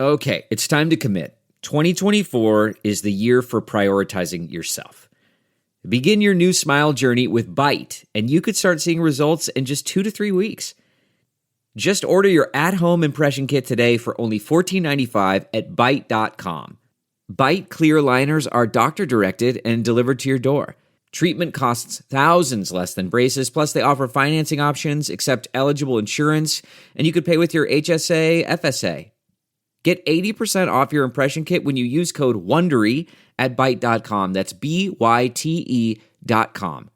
Okay, it's time to commit. 2024 is the year for prioritizing yourself. Begin your new smile journey with Byte, and you could start seeing results in just 2 to 3 weeks. Just order your at-home impression kit today for only $14.95 at Byte.com. Byte clear liners are doctor-directed and delivered to your door. Treatment costs thousands less than braces, plus they offer financing options, accept eligible insurance, and you could pay with your HSA, FSA. Get 80% off your impression kit when you use code WONDERY at Byte.com. That's BYTE.com.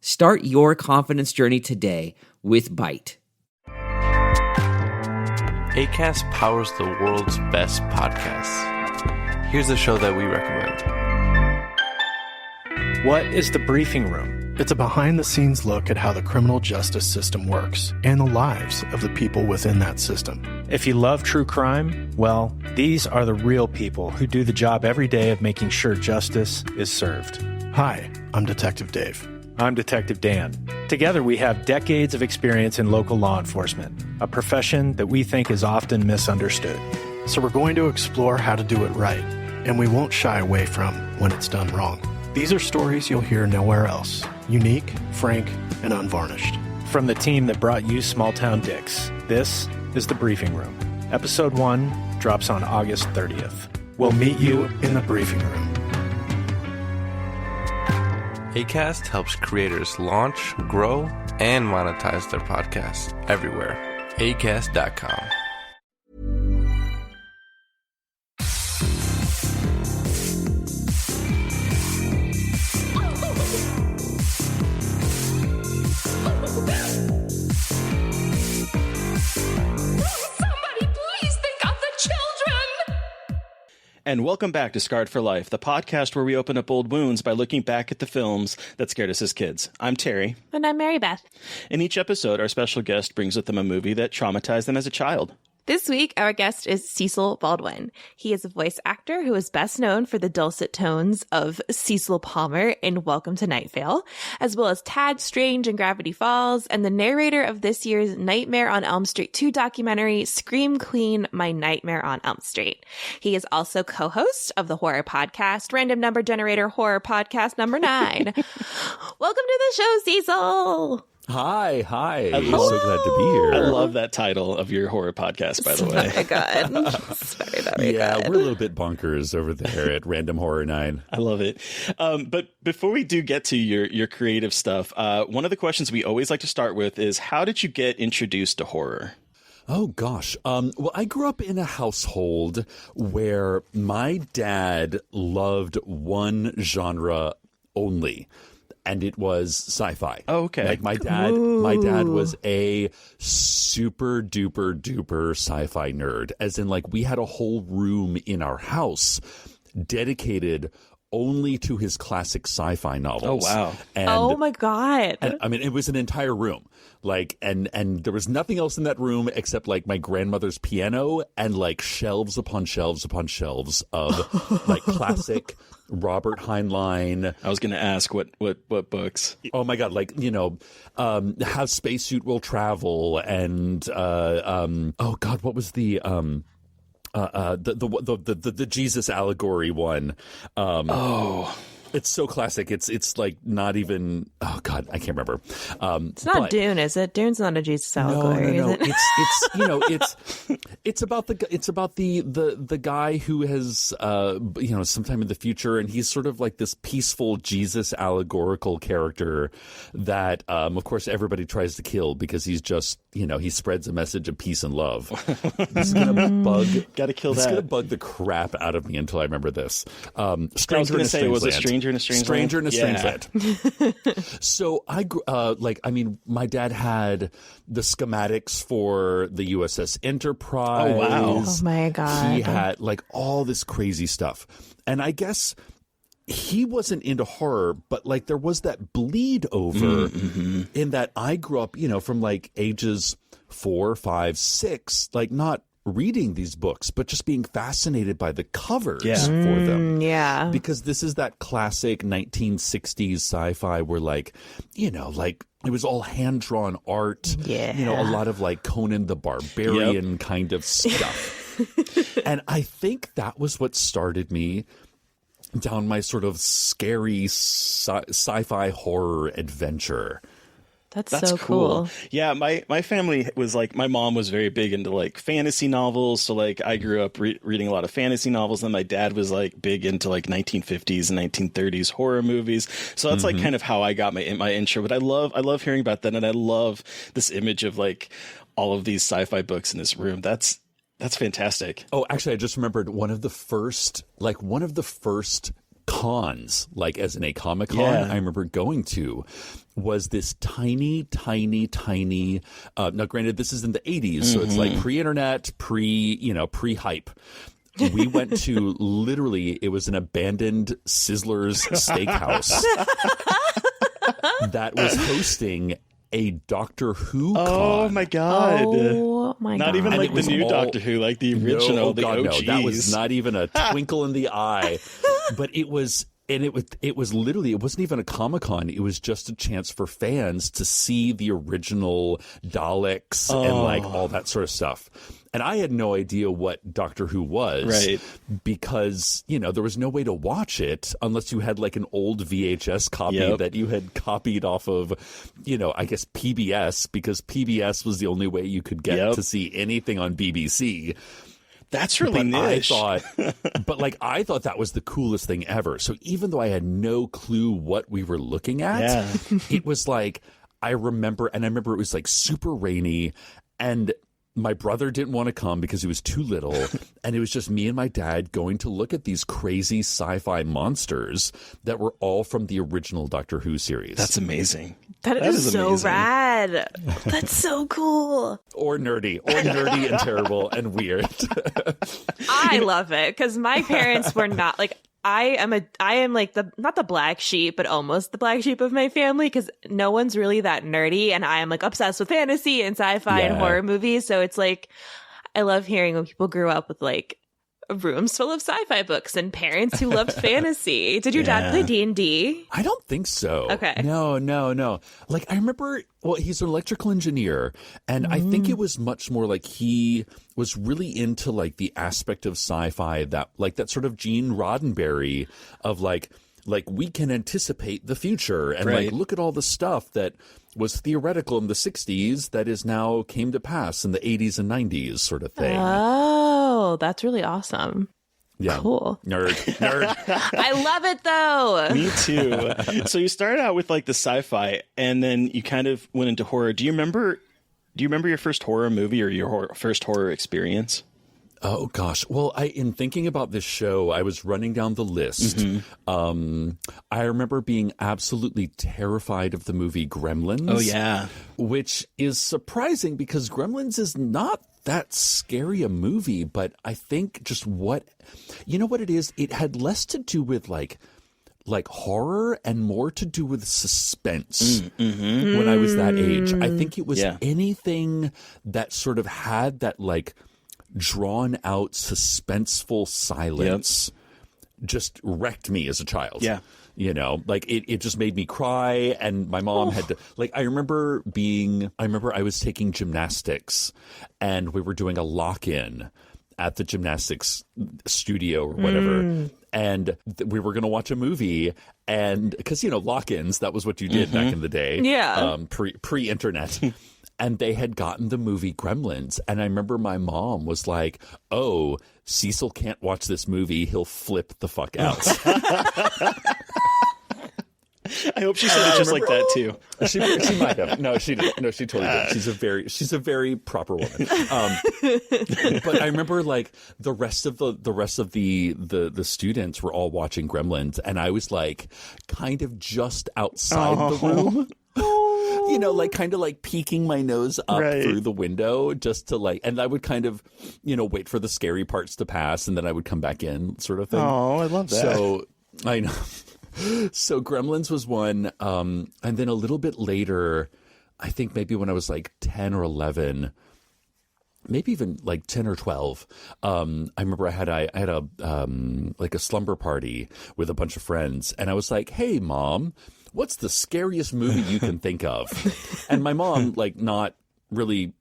Start your confidence journey today with Byte. Acast powers the world's best podcasts. Here's a show that we recommend. What is The Briefing Room? It's a behind-the-scenes look at how the criminal justice system works and the lives of the people within that system. If you love true crime, well, these are the real people who do the job every day of making sure justice is served. Hi, I'm Detective Dave. I'm Detective Dan. Together we have decades of experience in local law enforcement, a profession that we think is often misunderstood. So we're going to explore how to do it right, and we won't shy away from when it's done wrong. These are stories you'll hear nowhere else. Unique, frank, and unvarnished. From the team that brought you Small Town Dicks, this is The Briefing Room. Episode 1 drops on August 30th. We'll meet you in the briefing room. Acast helps creators launch, grow, and monetize their podcasts everywhere. Acast.com. And welcome back to Scarred for Life, the podcast where we open up old wounds by looking back at the films that scared us as kids. I'm Terry. And I'm Mary Beth. In each episode, our special guest brings with them a movie that traumatized them as a child. This week, our guest is Cecil Baldwin. He is a voice actor who is best known for the dulcet tones of Cecil Palmer in Welcome to Night Vale, as well as Tad Strange in Gravity Falls, and the narrator of this year's Nightmare on Elm Street 2 documentary, Scream Queen, My Nightmare on Elm Street. He is also co-host of the horror podcast, Random Number Generator Horror Podcast number 9. Welcome to the show, Cecil! Hi. I'm so glad to be here. I love that title of your horror podcast, by the way. Very good. It's very Yeah, good. we're a little bit bonkers over there at Random Horror 9. I love it. But before we do get to your creative stuff, one of the questions we always like to start with is, how did you get introduced to horror? Oh, gosh. Well, I grew up in a household where my dad loved one genre only. And it was sci-fi. Oh, okay. Like my dad was a super duper sci-fi nerd. As in, like, we had a whole room in our house dedicated only to his classic sci-fi novels. Oh, wow. And, oh my God. And, I mean, it was an entire room. Like, and there was nothing else in that room except like my grandmother's piano and like shelves upon shelves upon shelves of like classic Robert Heinlein. I was going to ask what books. Oh my God! Like, you know, How Spacesuit Will Travel, and oh God, what was the Jesus allegory one? It's so classic. It's like not even. Oh God, I can't remember. It's not Dune, is it? Dune's not a Jesus allegory. No. Is it? It's you know it's about the guy who has sometime in the future, and he's sort of like this peaceful Jesus allegorical character that of course everybody tries to kill because he's just he spreads a message of peace and love. This is gonna bug. Gotta kill that. It's gonna bug the crap out of me until I remember this. Stranger in a Strange Land. Stranger in a Strange Land. So I grew my dad had the schematics for the USS Enterprise. Oh wow! Oh my God! He had like all this crazy stuff, and I guess he wasn't into horror, but like there was that bleed over in that I grew up, from like ages 4, 5, 6, like not reading these books, but just being fascinated by the covers for them. Yeah. Because this is that classic 1960s sci-fi where like it was all hand-drawn art. Yeah. A lot of like Conan the Barbarian kind of stuff. And I think that was what started me down my sort of scary sci-fi horror adventure. That's so cool. Yeah, my family was like, my mom was very big into like fantasy novels. So like I grew up reading a lot of fantasy novels. And my dad was like big into like 1950s and 1930s horror movies. So that's like kind of how I got my intro. But I love hearing about that. And I love this image of like all of these sci-fi books in this room. That's fantastic. Oh, actually, I just remembered one of the first cons, like as in a Comic-Con, I remember going to was this tiny, now granted, this is in the 80s, so it's like pre-internet, pre-hype. We went to literally, it was an abandoned Sizzler's steakhouse that was hosting a Doctor Who con. Oh my god! Oh my god! Not even like the new Doctor Who, like the original, the OGs. No, that was not even a twinkle in the eye. But it was. And it was literally, it wasn't even a Comic-Con. It was just a chance for fans to see the original Daleks and like all that sort of stuff. And I had no idea what Doctor Who was, right? Because, there was no way to watch it unless you had like an old VHS copy that you had copied off of, I guess PBS, because PBS was the only way you could get to see anything on BBC. That's really niche. I thought that was the coolest thing ever. So even though I had no clue what we were looking at, it was like, I remember it was like super rainy, and my brother didn't want to come because he was too little. And it was just me and my dad going to look at these crazy sci-fi monsters that were all from the original Doctor Who series. That's amazing. That is so amazing. Rad. That's so cool. Or nerdy and terrible and weird. I love it because my parents were not like, I am like not the black sheep, but almost the black sheep of my family, because no one's really that nerdy, and I am like obsessed with fantasy and sci-fi and horror movies. So it's like, I love hearing when people grew up with like rooms full of sci-fi books and parents who loved fantasy. Did your dad play D&D? I don't think so. Okay. No. Like, I remember, he's an electrical engineer, and I think it was much more like he was really into like the aspect of sci-fi that sort of Gene Roddenberry of like we can anticipate the future and like look at all the stuff that was theoretical in the 60s that is now came to pass in the 80s and 90s sort of thing. Oh, that's really awesome. Yeah. Cool. Nerd. I love it though. Me too. So you started out with like the sci-fi, and then you kind of went into horror. Do you remember your first horror movie or your first horror experience? Oh gosh. Well, in thinking about this show, I was running down the list. I remember being absolutely terrified of the movie Gremlins. Oh yeah. Which is surprising because Gremlins is not that scary a movie, but I think just what it is, it had less to do with like horror and more to do with suspense when I was that age. I think it was anything that sort of had that like drawn out suspenseful silence just wrecked me as a child. Yeah. Like it just made me cry, and my mom had to, like, I remember I was taking gymnastics, and we were doing a lock-in at the gymnastics studio or whatever. And we were going to watch a movie, and because, lock-ins, that was what you did back in the day. Yeah. Pre-internet. And they had gotten the movie Gremlins. And I remember my mom was like, oh, Cecil can't watch this movie. He'll flip the fuck out. I hope she said it just like that too. She might have. No, she didn't. No, she totally did. She's a very proper woman. But I remember like the rest of the students were all watching Gremlins, and I was like kind of just outside the room. Like kind of like peeking my nose up through the window just to like, and I would kind of, wait for the scary parts to pass, and then I would come back in, sort of thing. Oh, I love that. So I know. So Gremlins was one, and then a little bit later, I think maybe when I was like 10 or 11, maybe even like 10 or 12, I remember I had a like a slumber party with a bunch of friends, and I was like, hey mom, what's the scariest movie you can think of? And my mom, like, not really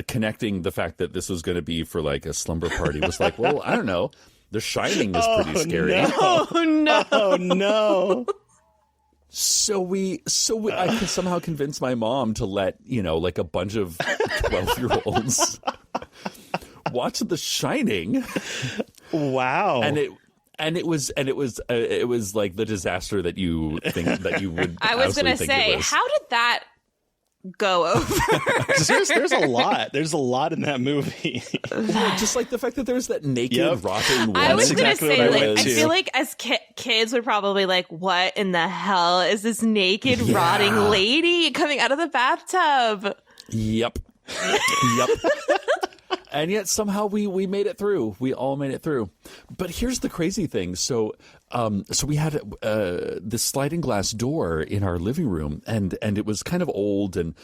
connecting the fact that this was going to be for like a slumber party was like, well, I don't know. The Shining is pretty scary. No. Oh no! Oh no! So I could somehow convince my mom to let, like a bunch of 12-year-olds watch The Shining. Wow. And it was like the disaster that you think that you would. I was going to say, how did that go over? There's a lot. There's a lot in that movie. Well, just like the fact that there's that naked rotting woman. I was going to exactly say, what I like, read, I too. feel like as kids would probably like, what in the hell is this naked rotting lady coming out of the bathtub? Yep. And yet somehow we made it through. We all made it through. But here's the crazy thing. So we had this sliding glass door in our living room, and it was kind of old, and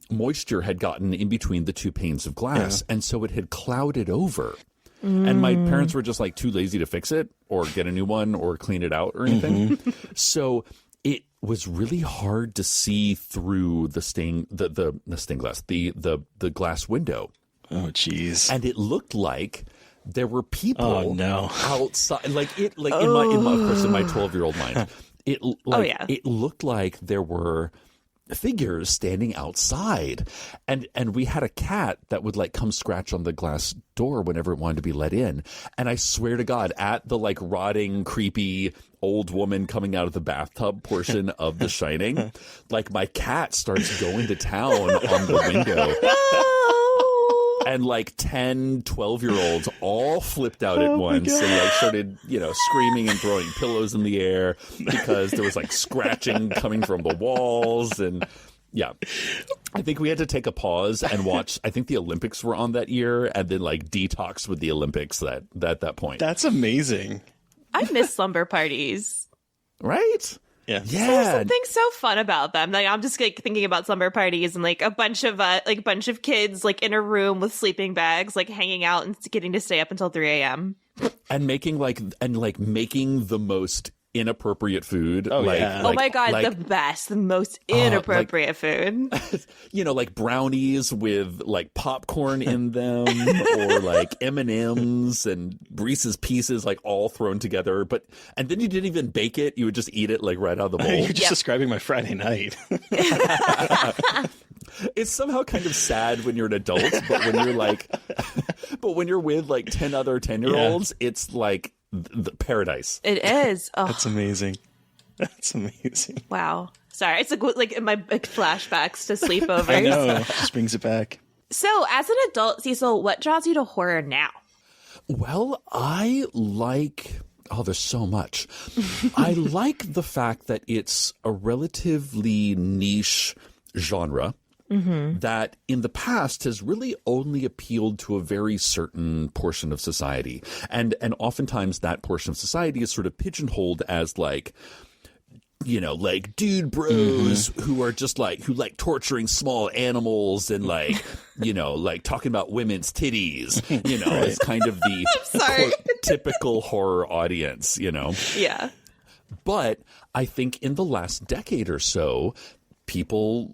moisture had gotten in between the two panes of glass, and so it had clouded over. And my parents were just like too lazy to fix it or get a new one or clean it out or anything. So it was really hard to see through the glass window. Oh, jeez. And it looked like there were people outside. Like in my of course, in my 12-year-old mind, it looked like there were figures standing outside, and we had a cat that would like come scratch on the glass door whenever it wanted to be let in. And I swear to God, at the like rotting, creepy old woman coming out of the bathtub portion of The Shining, like my cat starts going to town on the window. And like 10, 12-year-olds all flipped out at once and like started, screaming and throwing pillows in the air because there was like scratching coming from the walls. And I think we had to take a pause and watch. I think the Olympics were on that year, and then like detox with the Olympics at that point. That's amazing. I miss slumber parties. Right? Yeah. There's something so fun about them. Like I'm just like thinking about slumber parties and like a bunch of kids like in a room with sleeping bags, like hanging out and getting to stay up until 3 a.m. and making the most inappropriate food. Oh, yeah. Oh my God, the best, the most inappropriate food. Like brownies with like popcorn in them, or like M&Ms and Reese's Pieces, like all thrown together. And then you didn't even bake it; you would just eat it like right out of the bowl. You're just describing my Friday night. It's somehow kind of sad when you're an adult, but when you're with like 10 other 10-year-olds, it's like the paradise. It is. Oh. That's amazing. That's amazing. Wow. Sorry, it's like my flashbacks to sleepovers. I know. Just brings it back. So, as an adult, Cecil, what draws you to horror now? Well, I like... Oh, there's so much. I like the fact that it's a relatively niche genre that in the past has really only appealed to a very certain portion of society. And oftentimes that portion of society is sort of pigeonholed as like, like dude bros who are just like, who like torturing small animals and like, like talking about women's titties, is kind of the quote, typical horror audience, Yeah. But I think in the last decade or so, people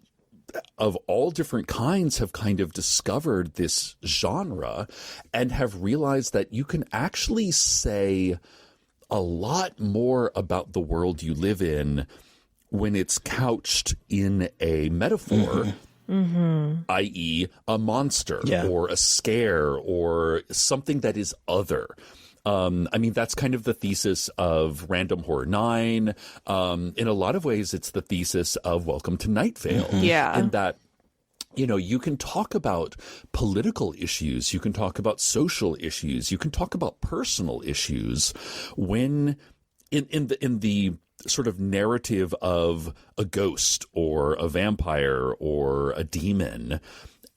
of all different kinds have kind of discovered this genre and have realized that you can actually say a lot more about the world you live in when it's couched in a metaphor, i.e. a monster or a scare or something that is other. That's kind of the thesis of Random Horror 9. In a lot of ways, it's the thesis of Welcome to Night Vale. Yeah. In that, you can talk about political issues, you can talk about social issues, you can talk about personal issues when in the sort of narrative of a ghost or a vampire or a demon.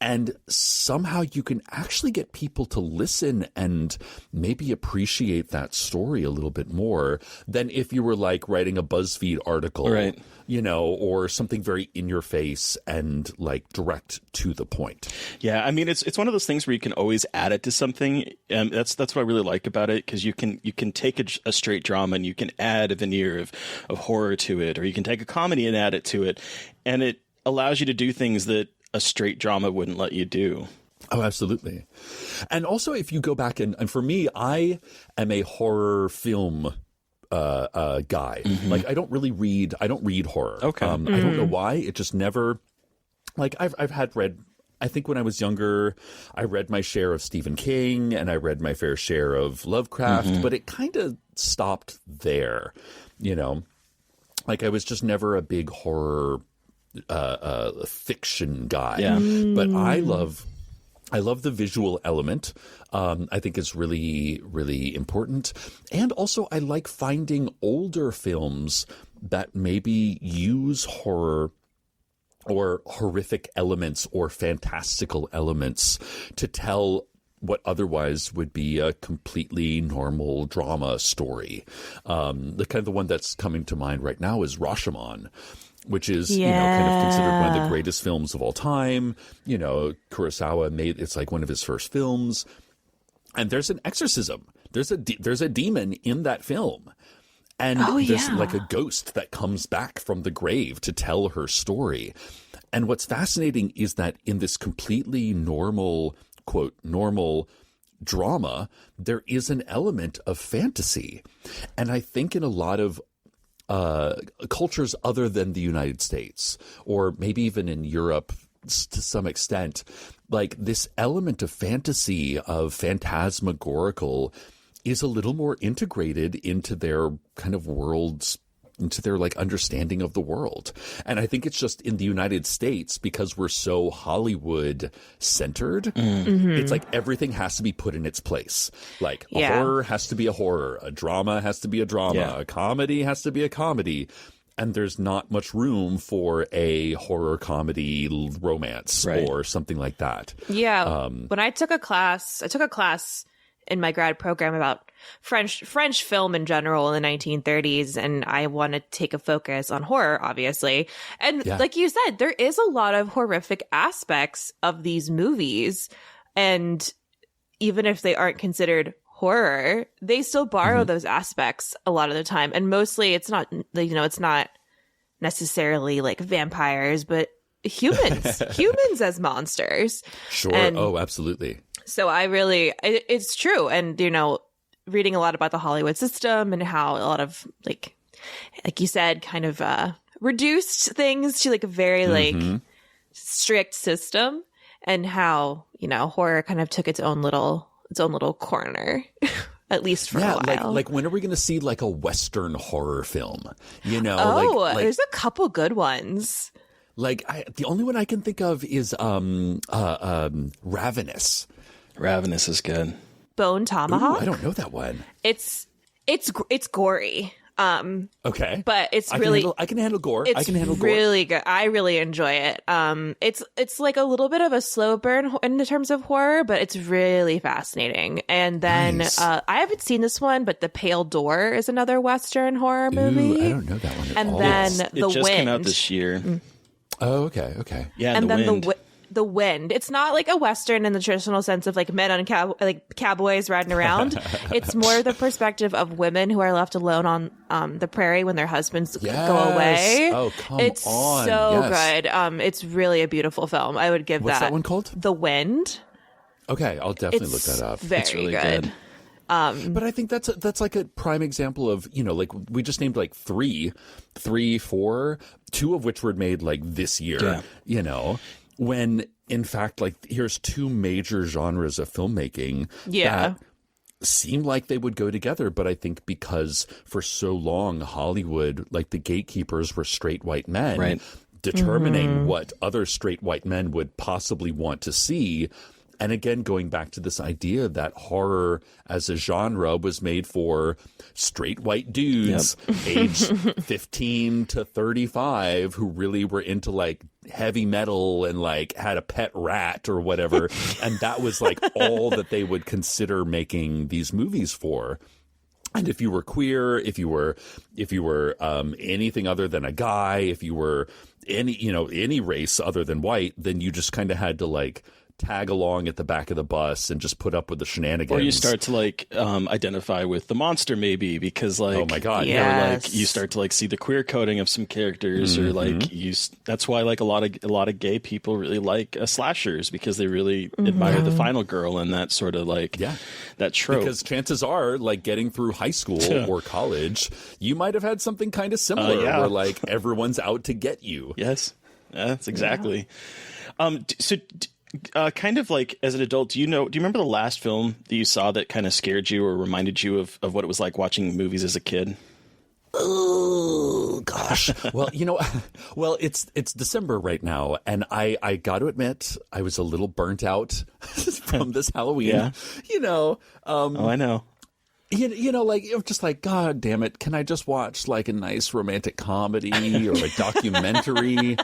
And somehow you can actually get people to listen and maybe appreciate that story a little bit more than if you were like writing a BuzzFeed article, right? Or something very in your face and like direct to the point. Yeah, it's one of those things where you can always add it to something. That's what I really like about it, because you can take a straight drama and you can add a veneer of horror to it, or you can take a comedy and add it to it, and it allows you to do things that a straight drama wouldn't let you do. Oh, absolutely. And also, if you go back and for me, I am a horror film guy. Like, I don't read horror. Okay. I don't know why. It just never, like, I've had read, I think when I was younger, I read my share of Stephen King and I read my fair share of Lovecraft, but it kind of stopped there, you know? Like, I was just never a big horror fiction guy. Yeah. But I love the visual element. I think it's really, really important. And also, I like finding older films that maybe use horror or horrific elements or fantastical elements to tell what otherwise would be a completely normal drama story. The one that's coming to mind right now is Rashomon, which is, you know, kind of considered one of the greatest films of all time. You know, Kurosawa it's like one of his first films. And there's an exorcism. There's a demon in that film. And there's like a ghost that comes back from the grave to tell her story. And what's fascinating is that in this completely normal, quote, normal drama, there is an element of fantasy. And I think in a lot of cultures other than the United States, or maybe even in Europe to some extent, like this element of fantasy, of phantasmagorical, is a little more integrated into their kind of worlds, into their like understanding of the world. And I think it's just in the United States, because we're so Hollywood centered, it's like everything has to be put in its place. Like a horror has to be a horror, a drama has to be a drama, a comedy has to be a comedy. And there's not much room for a horror comedy romance or something like that. Yeah. When I took a class in my grad program about French film in general in the 1930s, and I want to take a focus on horror, obviously. And like you said, there is a lot of horrific aspects of these movies, and even if they aren't considered horror, they still borrow those aspects a lot of the time. And mostly it's not, you know, it's not necessarily like vampires, but humans as monsters. Sure. And absolutely. so it's true. And, you know, reading a lot about the Hollywood system and how a lot of like you said, kind of reduced things to like a very like strict system, and how, you know, horror kind of took its own little corner, at least for a while. Like when are we going to see like a Western horror film? You know, like there's a couple good ones. Like the only one I can think of is Ravenous. Ravenous is good. Bone Tomahawk. Ooh, I don't know that one. It's gory. Okay, but it's I can handle gore. It's really good. I really enjoy it. It's like a little bit of a slow burn in terms of horror, but it's really fascinating. And then Nice. I haven't seen this one, but The Pale Door is another Western horror movie. Ooh, I don't know that one at all. And then It The just Wind. came out this year. Oh, okay. Yeah, And The then Wind. The Wind. It's not like a Western in the traditional sense of like men on cowboys riding around. It's more the perspective of women who are left alone on the prairie when their husbands go away. Oh, come it's on. so Yes. good. It's really a beautiful film. I would give What's that one called? The Wind. Okay, I'll definitely look that up. Very It's really good. good. But I think that's like a prime example of, you know, like we just named like three, four, two of which were made like this year, Yeah. you know, when in fact, like here's two major genres of filmmaking that seem like they would go together. But I think because for so long, Hollywood, like the gatekeepers were straight white men determining what other straight white men would possibly want to see. And again, going back to this idea that horror as a genre was made for straight white dudes aged 15 to 35 who really were into like heavy metal and like had a pet rat or whatever. And that was like all that they would consider making these movies for. And if you were queer, if you were anything other than a guy, if you were any race other than white, then you just kind of had to like tag along at the back of the bus and just put up with the shenanigans. Or you start to like identify with the monster maybe because like, oh my God. Yeah. Or like you start to like see the queer coding of some characters or like that's why like a lot of gay people really like slashers because they really admire the final girl and that sort of like that trope. Because chances are like getting through high school or college, you might have had something kind of similar where like everyone's out to get you. Yes. That's exactly. Kind of like as an adult, do you remember the last film that you saw that kind of scared you or reminded you of what it was like watching movies as a kid? Oh gosh. Well, it's December right now, and I got to admit I was a little burnt out from this Halloween. Yeah. I know. Like it was just like, God damn it! Can I just watch like a nice romantic comedy or a documentary?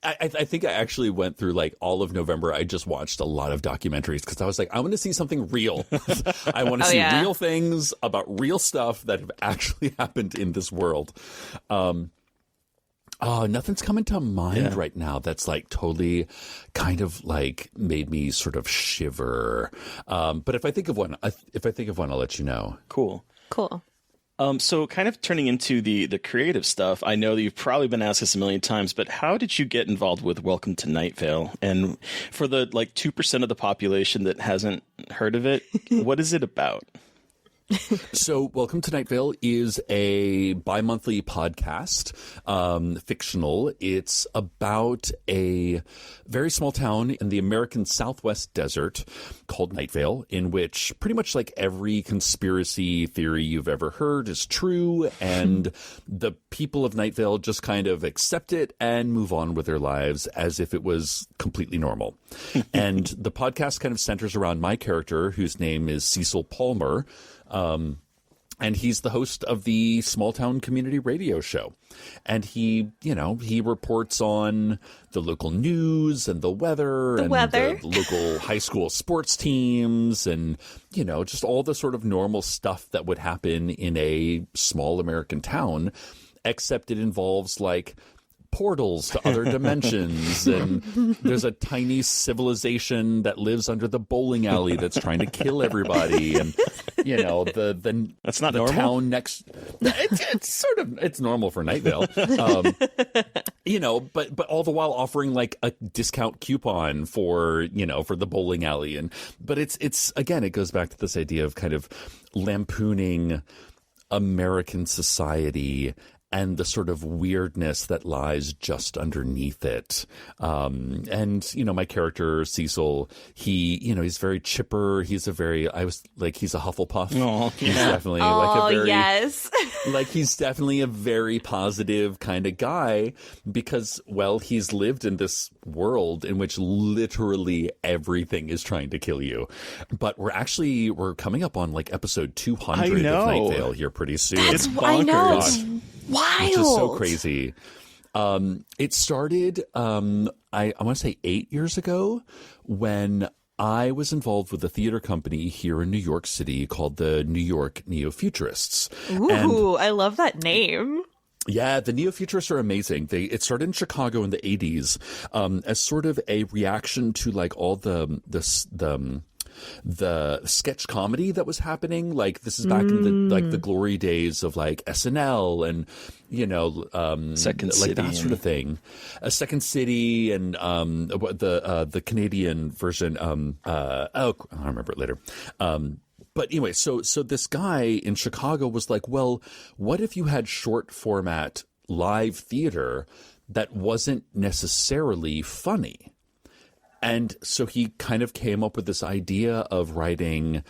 I think I actually went through like all of November. I just watched a lot of documentaries because I was like, I want to see something real. I want to see real things about real stuff that have actually happened in this world. Nothing's coming to mind right now that's like totally kind of like made me sort of shiver. But if I think of one, I'll let you know. Cool. So kind of turning into the creative stuff, I know that you've probably been asked this a million times, but how did you get involved with Welcome to Night Vale? And for the like 2% of the population that hasn't heard of it, what is it about? So Welcome to Night Vale is a bi-monthly podcast, fictional. It's about a very small town in the American Southwest desert called Night Vale, in which pretty much like every conspiracy theory you've ever heard is true, and the people of Night Vale just kind of accept it and move on with their lives as if it was completely normal. And the podcast kind of centers around my character, whose name is Cecil Palmer. And he's the host of the Small Town Community Radio Show. And he reports on the local news and the weather the local high school sports teams and, just all the sort of normal stuff that would happen in a small American town, except it involves like portals to other dimensions, and there's a tiny civilization that lives under the bowling alley that's trying to kill everybody, and the that's not the normal. Town next, it's normal for Night Vale, but all the while offering like a discount coupon for the bowling alley, but it's again, it goes back to this idea of kind of lampooning American society and the sort of weirdness that lies just underneath it. My character, Cecil, he's very chipper. He's a Hufflepuff. Oh, he's yeah. definitely he's definitely a very positive kind of guy because, well, he's lived in this world in which literally everything is trying to kill you. But we're coming up on like episode 200 of Night Vale here pretty soon. It's bonkers. I know. Gosh. Wild. Which is so crazy. It started, I want to say 8 years ago when I was involved with a theater company here in New York City called the New York Neo-Futurists. Ooh, I love that name. Yeah, the Neo-Futurists are amazing. It started in Chicago in the 80s as sort of a reaction to like all the sketch comedy that was happening. Like this is back in the glory days of like SNL and Second City, like that sort of thing. Second City and the Canadian version. I'll remember it later. But anyway, so this guy in Chicago was like, well, what if you had short format live theater that wasn't necessarily funny? And so he kind of came up with this idea of getting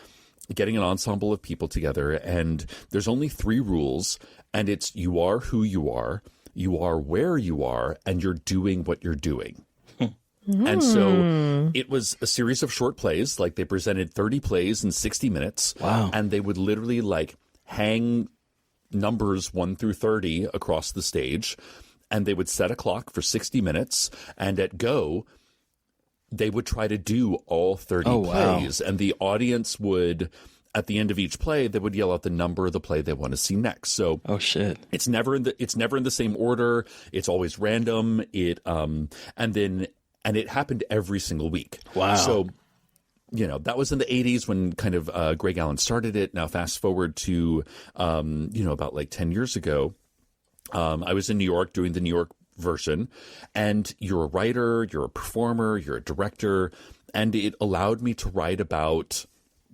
an ensemble of people together. And there's only 3 rules. And it's you are who you are where you are, and you're doing what you're doing. And so it was a series of short plays. Like they presented 30 plays in 60 minutes. Wow. And they would literally like hang numbers 1 through 30 across the stage. And they would set a clock for 60 minutes. And at go, they would try to do all 30 plays. Wow. And the audience would, at the end of each play, they would yell out the number of the play they want to see next. So it's never in the same order. It's always random. And then And it happened every single week. Wow. So, that was in the 80s when kind of Greg Allen started it. Now, fast forward to, about like 10 years ago, I was in New York doing the New York version. And you're a writer, you're a performer, you're a director. And it allowed me to write about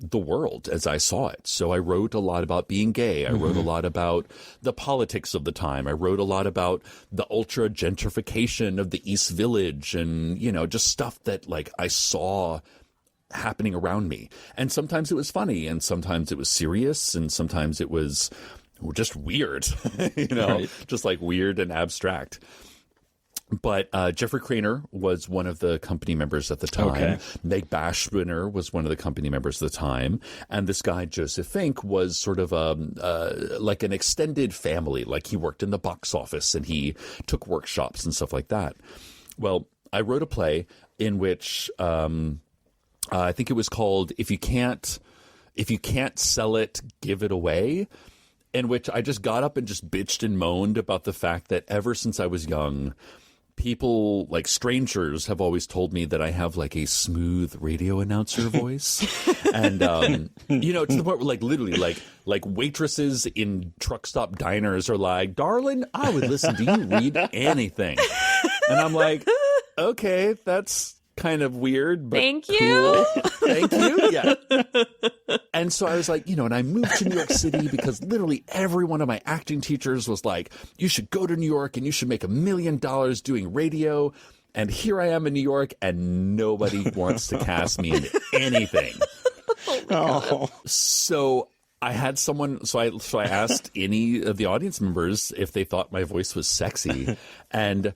the world as I saw it. So I wrote a lot about being gay. I wrote a lot about the politics of the time. I wrote a lot about the ultra gentrification of the East Village and, just stuff that like I saw happening around me. And sometimes it was funny and sometimes it was serious and sometimes it was just weird, right. Just like weird and abstract. But Jeffrey Craner was one of the company members at the time. Okay. Meg Bashwiner was one of the company members at the time. And this guy, Joseph Fink, was sort of like an extended family. Like he worked in the box office and he took workshops and stuff like that. Well, I wrote a play in which I think it was called If You Can't Sell It, Give It Away, in which I just got up and just bitched and moaned about the fact that ever since I was young, people, like strangers, have always told me that I have like a smooth radio announcer voice. And, to the point where like literally like waitresses in truck stop diners are like, darling, I would listen to you read anything. And I'm like, okay, that's kind of weird, but Thank you. Cool. Thank you. Yeah. And so I was like, and I moved to New York City because literally every one of my acting teachers was like, you should go to New York and you should make $1 million doing radio. And here I am in New York and nobody wants to cast me in anything. Oh. So I had someone, so I asked any of the audience members if they thought my voice was sexy. And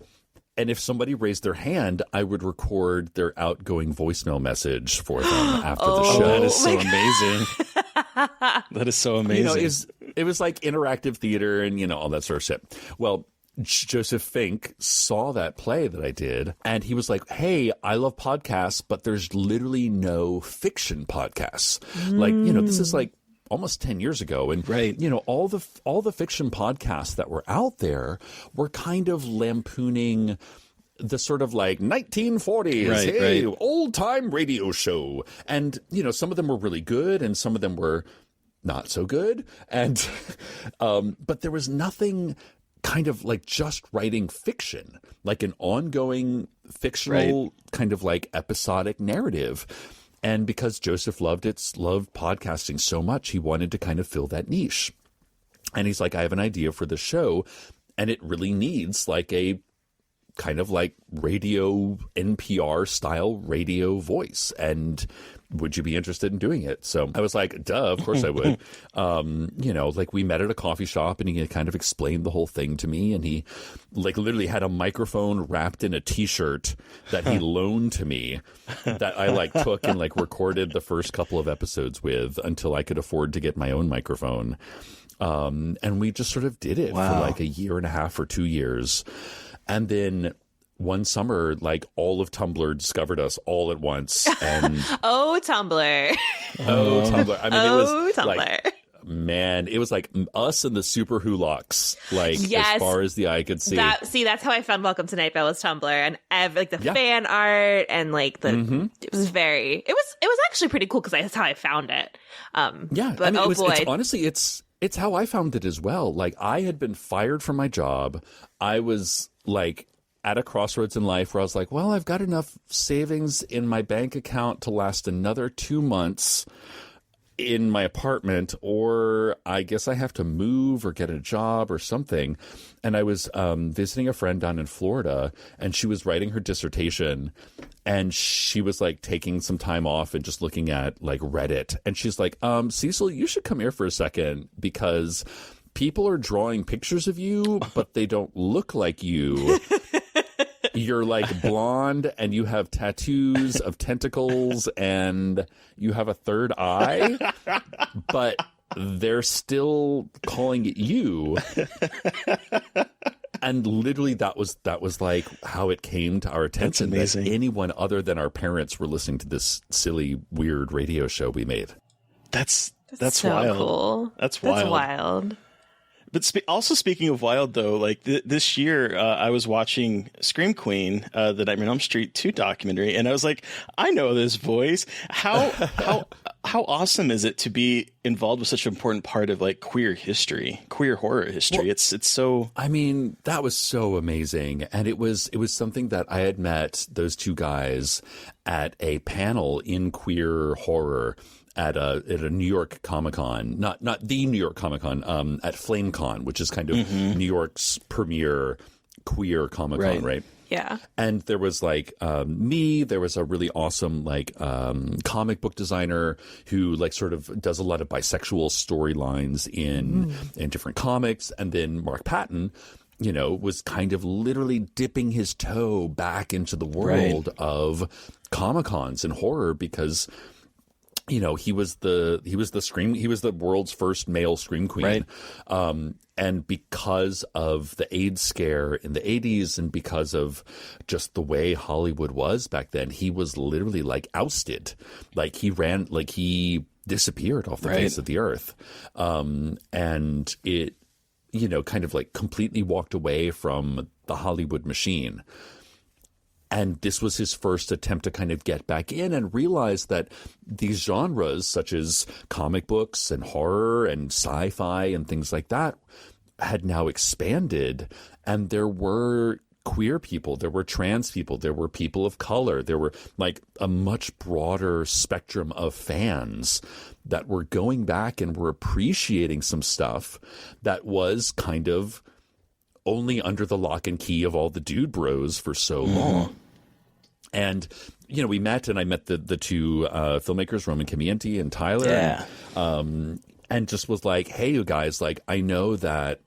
if somebody raised their hand, I would record their outgoing voicemail message for them after the show. That is so amazing. That is so amazing. It was like interactive theater and, all that sort of shit. Well, Joseph Fink saw that play that I did, and he was like, hey, I love podcasts, but there's literally no fiction podcasts. Like, this is like almost 10 years ago. And, right. All the fiction podcasts that were out there were kind of lampooning the sort of like 1940s, old time radio show. And, some of them were really good and some of them were not so good. And, but there was nothing kind of like just writing fiction, like an ongoing fictional kind of like episodic narrative. And because Joseph loved podcasting so much, he wanted to kind of fill that niche. And he's like, I have an idea for the show, and it really needs like a kind of like radio NPR style radio voice. And would you be interested in doing it? So I was like, duh, of course I would. Like we met at a coffee shop and he kind of explained the whole thing to me. And he like literally had a microphone wrapped in a T-shirt that he loaned to me that I like took and like recorded the first couple of episodes with until I could afford to get my own microphone. And we just sort of did it for like a year and a half or 2 years. And then one summer, like all of Tumblr discovered us all at once. And Oh, Tumblr. Oh, Tumblr. I mean, it was Tumblr. like, man, it was like us and the Super Hulaks, like Yes. as far as the eye could see. That's how I found Welcome to Night Vale was Tumblr, and like the fan art and like the it was actually pretty cool because that's how I found it. Yeah, but I mean, boy, it's how I found it as well. Like I had been fired from my job. I was like at a crossroads in life where I was like, well, I've got enough savings in my bank account to last another 2 months in my apartment, or I guess I have to move or get a job or something. And I was visiting a friend down in Florida, and she was writing her dissertation, and she was like taking some time off and just looking at like Reddit. And she's like, Cecil, you should come here for a second because people are drawing pictures of you, but they don't look like you. You're like blonde and you have tattoos of tentacles and you have a third eye, but they're still calling it you. And literally that was like how it came to our attention. That's amazing. That anyone other than our parents were listening to this silly, weird radio show we made. That's so wild. cool. That's wild. That's wild. But also speaking of wild, though, like this year, I was watching Scream Queen, the Nightmare on Elm Street 2 documentary, and I was like, I know this voice. How awesome is it to be involved with such an important part of like queer history, queer horror history? Well, it's so. I mean, that was so amazing, and it was something that I had met those two guys at a panel in queer horror. At a New York Comic-Con, not the New York Comic-Con, at FlameCon, which is kind of New York's premier queer Comic-Con, right? Yeah. And there was like me, there was a really awesome like comic book designer who like sort of does a lot of bisexual storylines in different comics. And then Mark Patton, you know, was kind of literally dipping his toe back into the world of Comic-Cons and horror because you know, he was the world's first male scream queen. Right. And because of the AIDS scare in the 80s and because of just the way Hollywood was back then, he was literally like ousted. Like he disappeared off the face of the earth. And it, you know, kind of like completely walked away from the Hollywood machine. And this was his first attempt to kind of get back in and realize that these genres, such as comic books and horror and sci-fi and things like that, had now expanded. And there were queer people, there were trans people, there were people of color, there were like a much broader spectrum of fans that were going back and were appreciating some stuff that was kind of only under the lock and key of all the dude bros for so long. And, you know, we met and I met the two filmmakers, Roman Camienti and Tyler. Yeah. And just was like, hey, you guys, like, I know that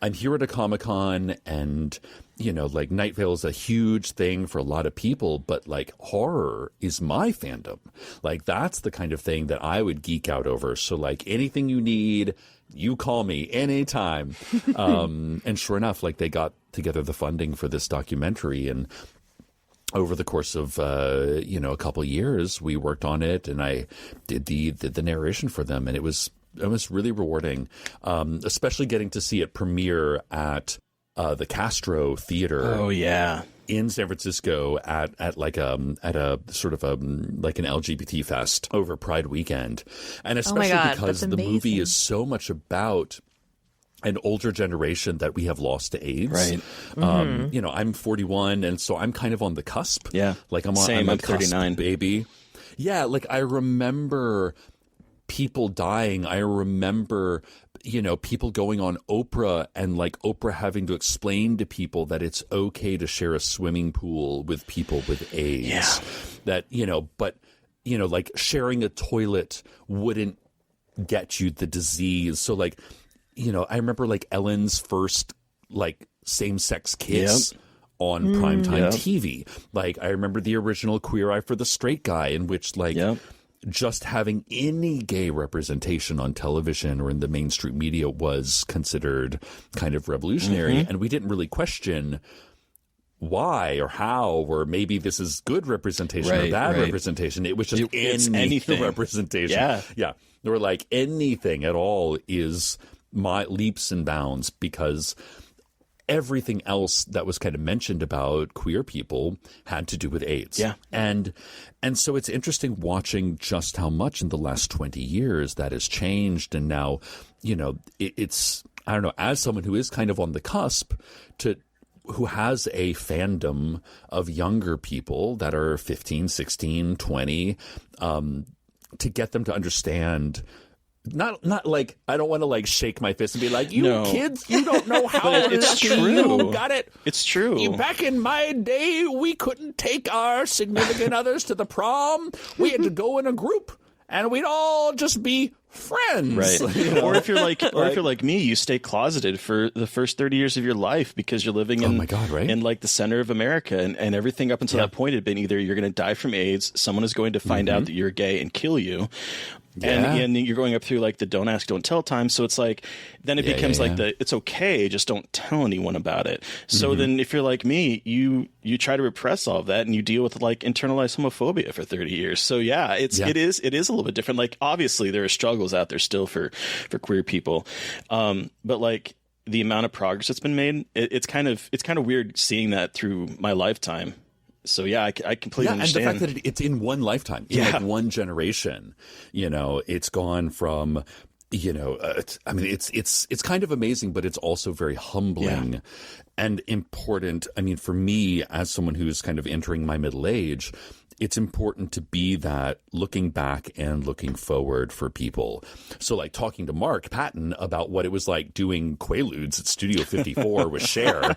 I'm here at a Comic-Con and, you know, like Night Vale is a huge thing for a lot of people, but like horror is my fandom. Like that's the kind of thing that I would geek out over. So like anything you need, you call me anytime. And sure enough, like they got together the funding for this documentary and over the course of, you know, a couple of years, we worked on it and I did the narration for them. And it was really rewarding, especially getting to see it premiere at the Castro Theater. Oh, yeah. In San Francisco at a sort of like an LGBT fest over Pride weekend. And especially because the movie is so much about an older generation that we have lost to AIDS. Right. You know, I'm 41, and so I'm kind of on the cusp. Yeah. Like I'm 39, baby. Yeah, like I remember people dying. I remember, you know, people going on Oprah and like Oprah having to explain to people that it's okay to share a swimming pool with people with AIDS. Yeah. That, you know, but, you know, like sharing a toilet wouldn't get you the disease. So like, you know, I remember like Ellen's first like same-sex kiss on primetime TV. Like I remember the original Queer Eye for the Straight Guy in which like just having any gay representation on television or in the mainstream media was considered kind of revolutionary. And we didn't really question why or how, or maybe this is good representation or bad representation. It was just anything representation. Yeah. They were like anything at all is my leaps and bounds because everything else that was kind of mentioned about queer people had to do with AIDS. Yeah. And so it's interesting watching just how much in the last 20 years that has changed. And now, you know, it's, I don't know, as someone who is kind of on the cusp who has a fandom of younger people that are 15, 16, 20, to get them to understand. Not like I don't want to like shake my fist and be like, you kids, you don't know how it's true. You got it. It's true. Back in my day, we couldn't take our significant others to the prom. We had to go in a group, and we'd all just be friends. Right. You know? Or if you're like me, you stay closeted for the first 30 years of your life because you're living in in like the center of America, and everything up until that point had been either you're going to die from AIDS, someone is going to find out that you're gay and kill you, And you're going up through like the don't ask, don't tell time. So it's like, then it becomes like it's okay, just don't tell anyone about it. So then if you're like me, you try to repress all of that and you deal with like internalized homophobia for 30 years. So it is a little bit different. Like obviously there are struggles out there still for queer people. But like the amount of progress that's been made, it's kind of weird seeing that through my lifetime. So I completely understand. And the fact that it's in one lifetime, in like one generation, it's gone from, it's kind of amazing, but it's also very humbling and important. I mean, for me, as someone who's kind of entering my middle age, it's important to be that looking back and looking forward for people. So like talking to Mark Patton about what it was like doing Quaaludes at Studio 54 with Cher.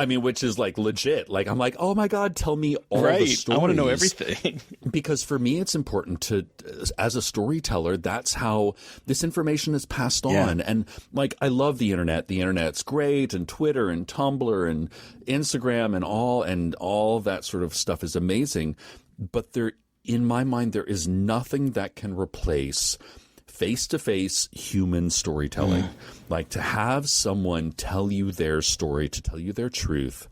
Which is like legit. Like, I'm like, oh my God, tell me all the stories. I want to know everything. Because for me, it's important to, as a storyteller, that's how this information is passed on. And like, I love the internet. The internet's great, and Twitter and Tumblr and Instagram and all that sort of stuff is amazing. But in my mind, there is nothing that can replace face-to-face human storytelling. Like to have someone tell you their story, to tell you their truth,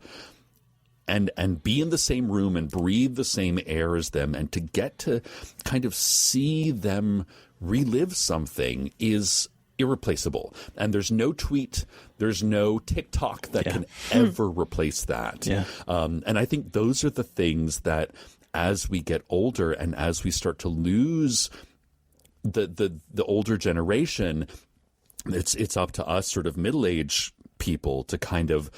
and be in the same room and breathe the same air as them, and to get to kind of see them relive something is irreplaceable. And there's no tweet, there's no TikTok that can ever replace that. And I think those are the things that, as we get older and as we start to lose the older generation, it's up to us sort of middle-aged people to kind of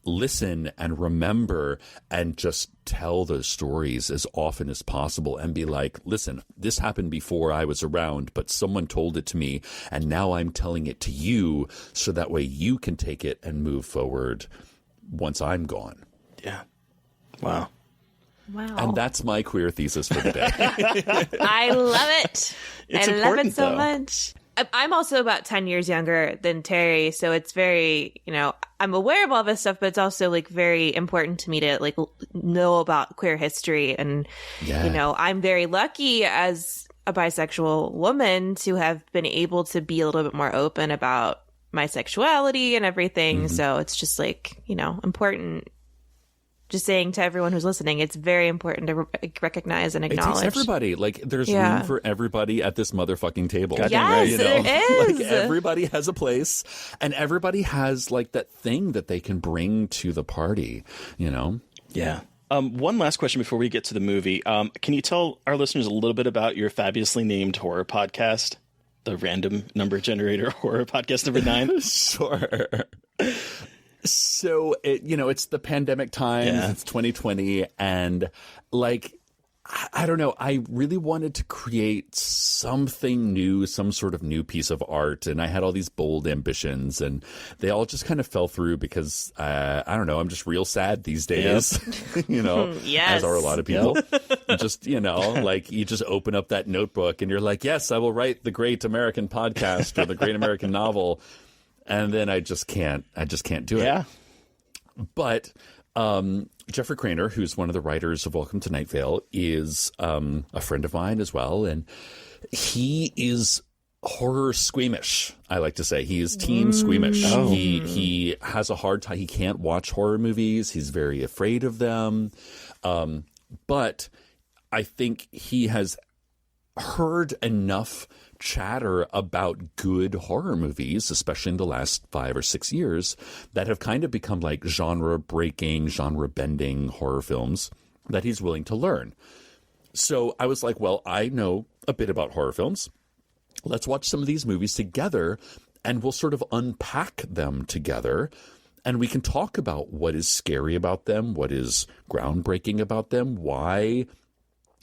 listen and remember and just tell those stories as often as possible and be like, listen, this happened before I was around, but someone told it to me, and now I'm telling it to you, so that way you can take it and move forward once I'm gone. Yeah. Wow. And that's my queer thesis for the day. I love it. It's I love it so though. much. I'm also about 10 years younger than Terry, so it's very, I'm aware of all this stuff, but it's also like very important to me to like know about queer history. And, I'm very lucky as a bisexual woman to have been able to be a little bit more open about my sexuality and everything. So it's just like, important. Just saying to everyone who's listening, it's very important to recognize and acknowledge. It takes everybody. Like, there's room for everybody at this motherfucking table. Yes, there is. Like, everybody has a place, and everybody has, like, that thing that they can bring to the party, Yeah. One last question before we get to the movie. Can you tell our listeners a little bit about your fabulously named horror podcast, the Random Number Generator Horror Podcast number 9? Sure. So, it's the pandemic times, it's 2020, and, like, I don't know, I really wanted to create something new, some sort of new piece of art, and I had all these bold ambitions, and they all just kind of fell through because, I don't know, I'm just real sad these days, Yes. as are a lot of people. Just, like, you just open up that notebook, and you're like, yes, I will write the great American podcast or the great American novel. And then I just can't do it. Yeah. But Jeffrey Craner, who's one of the writers of Welcome to Night Vale, is a friend of mine as well. And he is horror squeamish, I like to say. He is team squeamish. Oh. He has a hard time. He can't watch horror movies. He's very afraid of them. But I think he has heard enough chatter about good horror movies, especially in the last 5 or 6 years, that have kind of become like genre-breaking, genre-bending horror films that he's willing to learn. So I was like, well, I know a bit about horror films. Let's watch some of these movies together, and we'll sort of unpack them together, and we can talk about what is scary about them, what is groundbreaking about them, why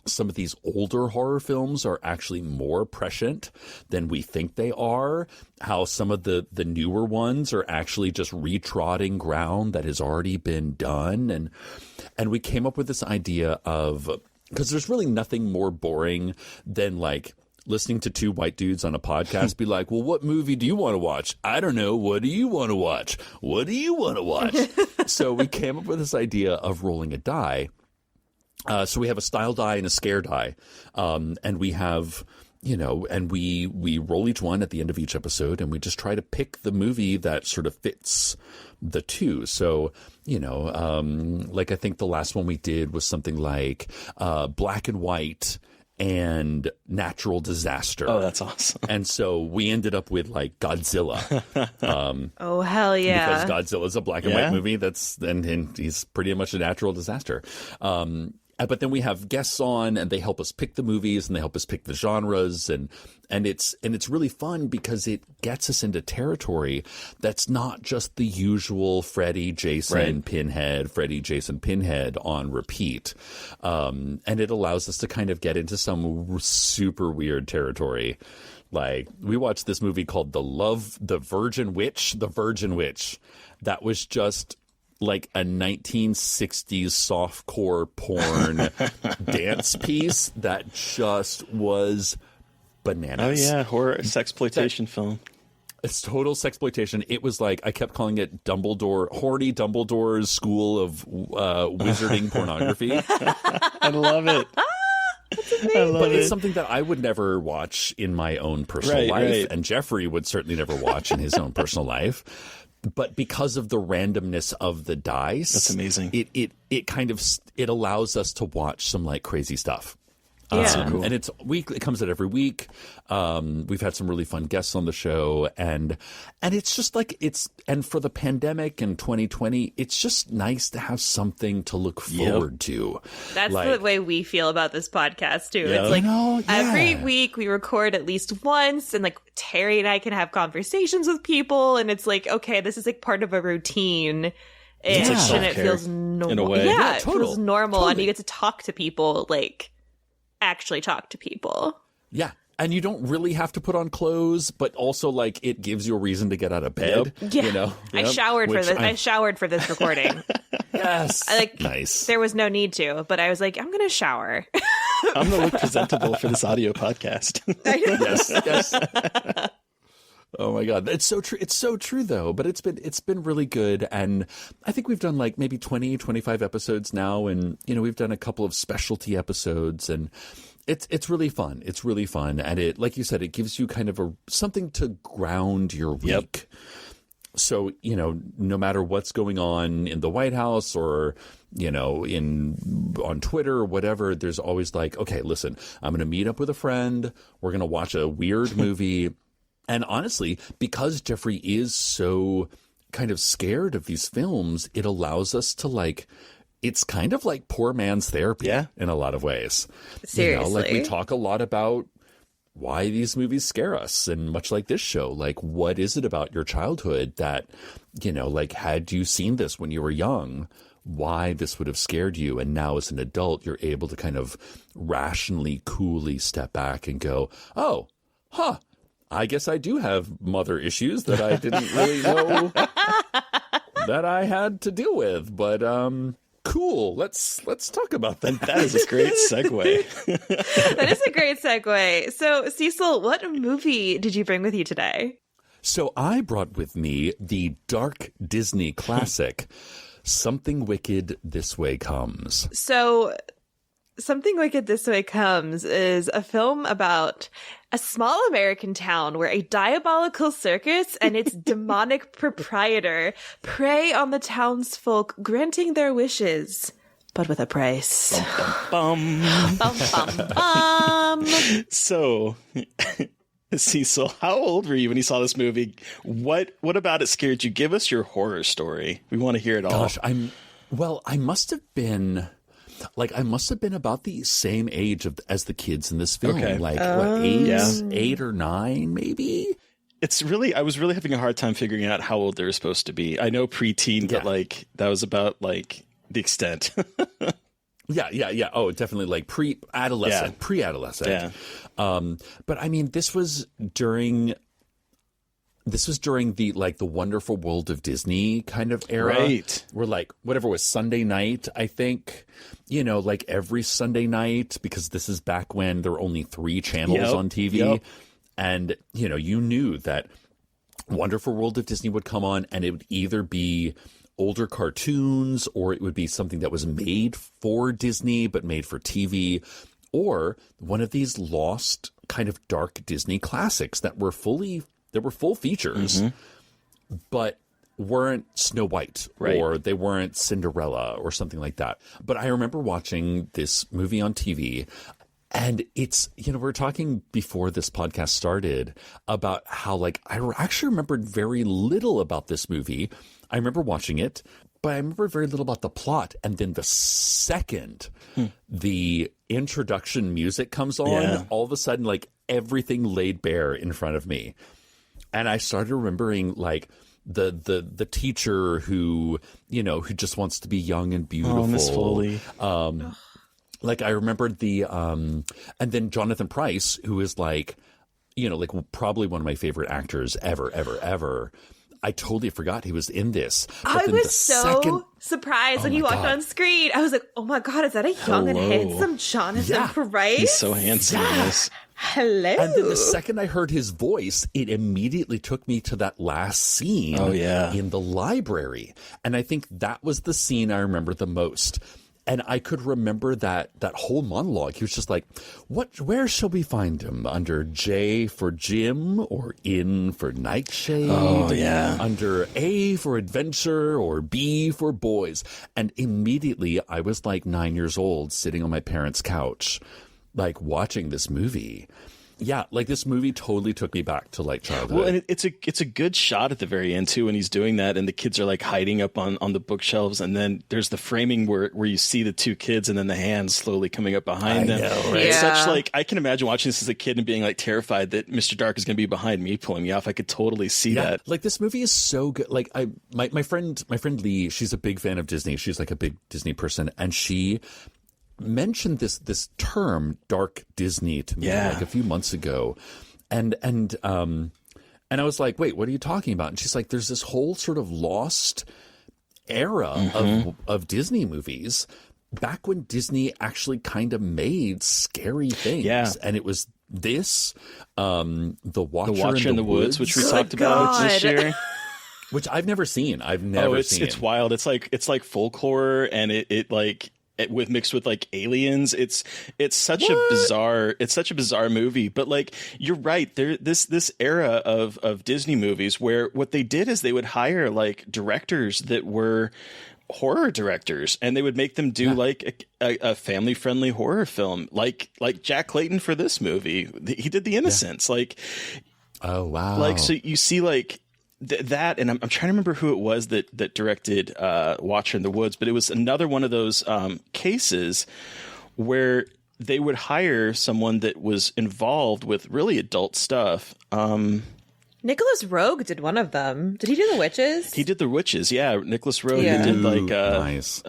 some of these older horror films are actually more prescient than we think they are, how some of the newer ones are actually just retrotting ground that has already been done. And we came up with this idea of, because there's really nothing more boring than like listening to two white dudes on a podcast be like, well, what movie do you want to watch? I don't know. What do you want to watch? What do you want to watch? So we came up with this idea of rolling a die. So we have a style die and a scare die. And we have, and we roll each one at the end of each episode, and we just try to pick the movie that sort of fits the two. So, like I think the last one we did was something like Black and White and Natural Disaster. Oh, that's awesome. And so we ended up with like Godzilla. Oh, hell yeah. Because Godzilla's a black and white movie and he's pretty much a natural disaster. But then we have guests on, and they help us pick the movies, and they help us pick the genres, and it's really fun because it gets us into territory that's not just the usual Freddy, Jason, Pinhead, Freddy, Jason, Pinhead on repeat, and it allows us to kind of get into some super weird territory. Like, we watched this movie called The Virgin Witch, that was just like a 1960s softcore porn dance piece that just was bananas. Oh yeah, horror sexploitation film. It's total sexploitation. It was like, I kept calling it horny Dumbledore's school of wizarding pornography. I love it. But it's something that I would never watch in my own personal life, and Jeffrey would certainly never watch in his own personal life. But because of the randomness of the dice, that's amazing. It kind of allows us to watch some like crazy stuff. Yeah. So cool. And it's weekly. It comes out every week. We've had some really fun guests on the show, and it's just like and for the pandemic in 2020, it's just nice to have something to look forward to. That's the way we feel about this podcast too. Yeah. It's like every week we record at least once, and like Terry and I can have conversations with people, and it's like, okay, this is like part of a routine. And it feels normal. In a way. Yeah, it feels normal, and you get to talk to people, like actually talk to people. Yeah. And you don't really have to put on clothes, but also like it gives you a reason to get out of bed. Yeah. I showered for this. I showered for this recording. Yes. Nice. There was no need to, but I was like, I'm going to shower. I'm going to look presentable for this audio podcast. Yes. Oh my God. It's so true. It's so true though, but it's been really good. And I think we've done like maybe 20, 25 episodes now. And, we've done a couple of specialty episodes, and it's really fun. It's really fun. And it, like you said, it gives you kind of something to ground your week. Yep. So, no matter what's going on in the White House or, on Twitter or whatever, there's always like, okay, listen, I'm going to meet up with a friend. We're going to watch a weird movie. And honestly, because Jeffrey is so kind of scared of these films, it allows us to it's kind of like poor man's therapy in a lot of ways. Seriously. We talk a lot about why these movies scare us. And much like this show, what is it about your childhood that, had you seen this when you were young, why this would have scared you. And now as an adult, you're able to kind of rationally, coolly step back and go, oh, I guess I do have mother issues that I didn't really know that I had to deal with. But cool. Let's talk about that. That is a great segue. That is a great segue. So, Cecil, what movie did you bring with you today? So I brought with me the dark Disney classic, Something Wicked This Way Comes. So Something Wicked This Way Comes is a film about a small American town where a diabolical circus and its demonic proprietor prey on the townsfolk, granting their wishes, but with a price. Bum, bum, bum. Bum, bum, bum. So, Cecil, how old were you when you saw this movie? What about it scared you? Give us your horror story. We want to hear it all. Gosh, I must have been about the same age as the kids in this film. Okay. 8 or 9, maybe? I was really having a hard time figuring out how old they were supposed to be. I know preteen, but that was about the extent. Yeah. Oh, definitely pre-adolescent. Yeah. But I mean, this was during the Wonderful World of Disney kind of era. Right. Where whatever was Sunday night, I think, every Sunday night, because this is back when there were only 3 channels on TV. Yep. And, you knew that Wonderful World of Disney would come on, and it would either be older cartoons, or it would be something that was made for Disney but made for TV, or one of these lost kind of dark Disney classics that were full features, but weren't Snow White, or they weren't Cinderella or something like that. But I remember watching this movie on TV, and it's, we were talking before this podcast started about how, like, I actually remembered very little about this movie. I remember watching it, but I remember very little about the plot. And then the second the introduction music comes on, all of a sudden, like, everything laid bare in front of me. And I started remembering, like, the teacher who just wants to be young and beautiful. Oh, Miss Foley. Like, I remembered and then Jonathan Pryce, who is like, probably one of my favorite actors ever. I totally forgot he was in this. I was so surprised when he walked on screen. I was like, oh my God, is that a young and handsome Jonathan Pryce? He's so handsome in this. Hello. And then the second I heard his voice, it immediately took me to that last scene in the library. And I think that was the scene I remember the most. And I could remember that whole monologue. He was just like, where shall we find him? Under J for Jim, or N for Nightshade? Oh, yeah. Under A for Adventure, or B for Boys. And immediately I was like 9 years old, sitting on my parents' couch, like watching this movie. Yeah, like, this movie totally took me back to, like, childhood. Well, and it's a good shot at the very end too when he's doing that, and the kids are like hiding up on the bookshelves, and then there's the framing where you see the two kids and then the hands slowly coming up behind them. Know, right? It's such, like, I can imagine watching this as a kid and being like terrified that Mr. Dark is going to be behind me pulling me off. I could totally see that. Like, this movie is so good. Like, my friend Lee, she's a big fan of Disney. She's like a big Disney person, and she mentioned this term dark Disney to me like a few months ago, and I was like, wait, what are you talking about? And she's like, there's this whole sort of lost era of Disney movies back when Disney actually kind of made scary things, and it was this The Watcher in the Woods, which we talked about this year. Which I've never seen. I've never seen. It's wild. It's like folk horror, and it mixed with like aliens. It's such a bizarre movie. But, like, you're right. This era of Disney movies where what they did is they would hire, like, directors that were horror directors, and they would make them do like a family friendly horror film, like Jack Clayton for this movie. He did The Innocents. Like, oh wow. Like, so you see, like, that, and I'm trying to remember who it was that directed Watcher in the Woods, but it was another one of those cases where they would hire someone that was involved with really adult stuff. Nicholas Roeg did one of them. Did he do The Witches? He did The Witches, yeah. Nicholas Roeg did, like, nice.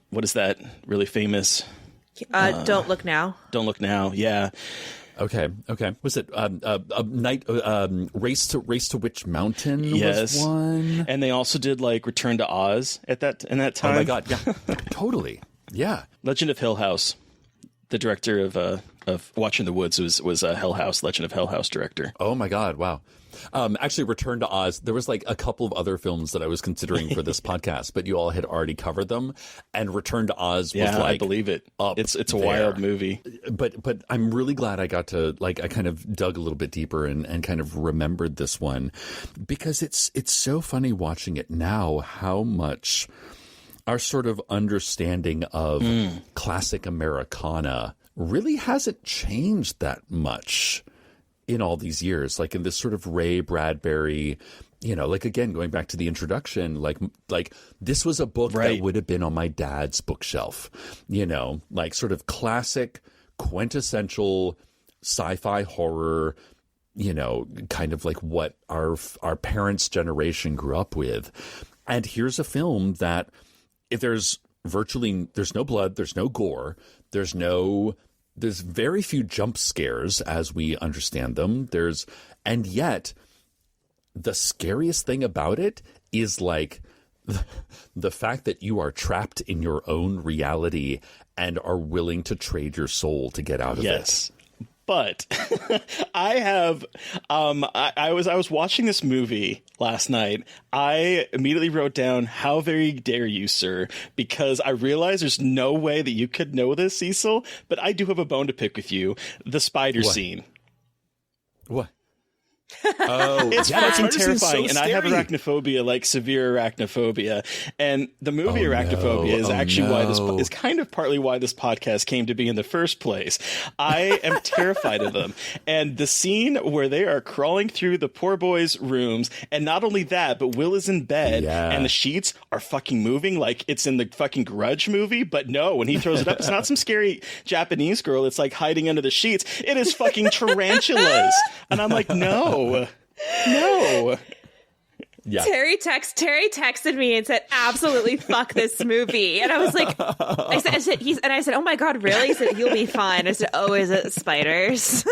What is that really famous? Don't Look Now. Don't Look Now, yeah. Okay. Was it a night Race to Witch Mountain? Yes. Was one, and they also did, like, Return to Oz in that time. Oh my God, yeah, totally, yeah. Legend of Hill House. The director of Watcher in the Woods was a Legend of Hill House director. Oh my God, wow. Actually, Return to Oz, there was like a couple of other films that I was considering for this podcast, but you all had already covered them. And Return to Oz was like, I believe it. It's a wild movie. But I'm really glad I got to, like, I kind of dug a little bit deeper and kind of remembered this one, because it's so funny watching it now, how much our sort of understanding of classic Americana really hasn't changed that much in all these years. Like, in this sort of Ray Bradbury, like, again, going back to the introduction, like this was a book that would have been on my dad's bookshelf, like, sort of classic, quintessential sci-fi horror, kind of like what our parents' generation grew up with. And here's a film that, if there's no blood, there's no gore, there's very few jump scares as we understand them. And yet the scariest thing about it is, like, the fact that you are trapped in your own reality and are willing to trade your soul to get out of it. But I have, I was watching this movie last night. I immediately wrote down, "How very dare you, sir?" Because I realized there's no way that you could know this, Cecil. But I do have a bone to pick with you: the spider scene. What? Oh, it's yeah, fucking that terrifying, so and I have scary. arachnophobia, like severe arachnophobia. And the movie Arachnophobia is actually why this is kind of partly why this podcast came to be in the first place. I am terrified of them, and the scene where they are crawling through the poor boy's rooms, and not only that, but Will is in bed, and the sheets are fucking moving like it's in the fucking Grudge movie. But no, when he throws it up, it's not some scary Japanese girl. It's like hiding under the sheets. It is fucking tarantulas, and I'm like, no. Yeah. Terry texted me and said, "Absolutely fuck this movie." And I was like, I said, "Oh my God, really?" He said, "You'll be fine." I said, "Oh, is it spiders?"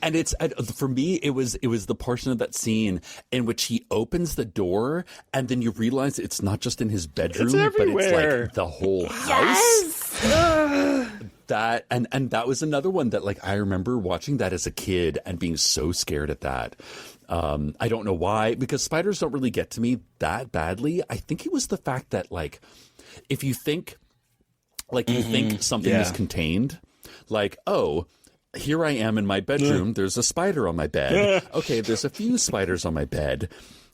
And it's for me, it was the portion of that scene in which he opens the door, and then you realize it's not just in his bedroom, but it's like the whole house. Yes. That and that was another one that, like, I remember watching that as a kid and being so scared at that. I don't know why, because spiders don't really get to me that badly. I think it was the fact that, like, if you think, like, you think something is contained, like, oh, here I am in my bedroom. There's a spider on my bed. Okay, there's a few spiders on my bed.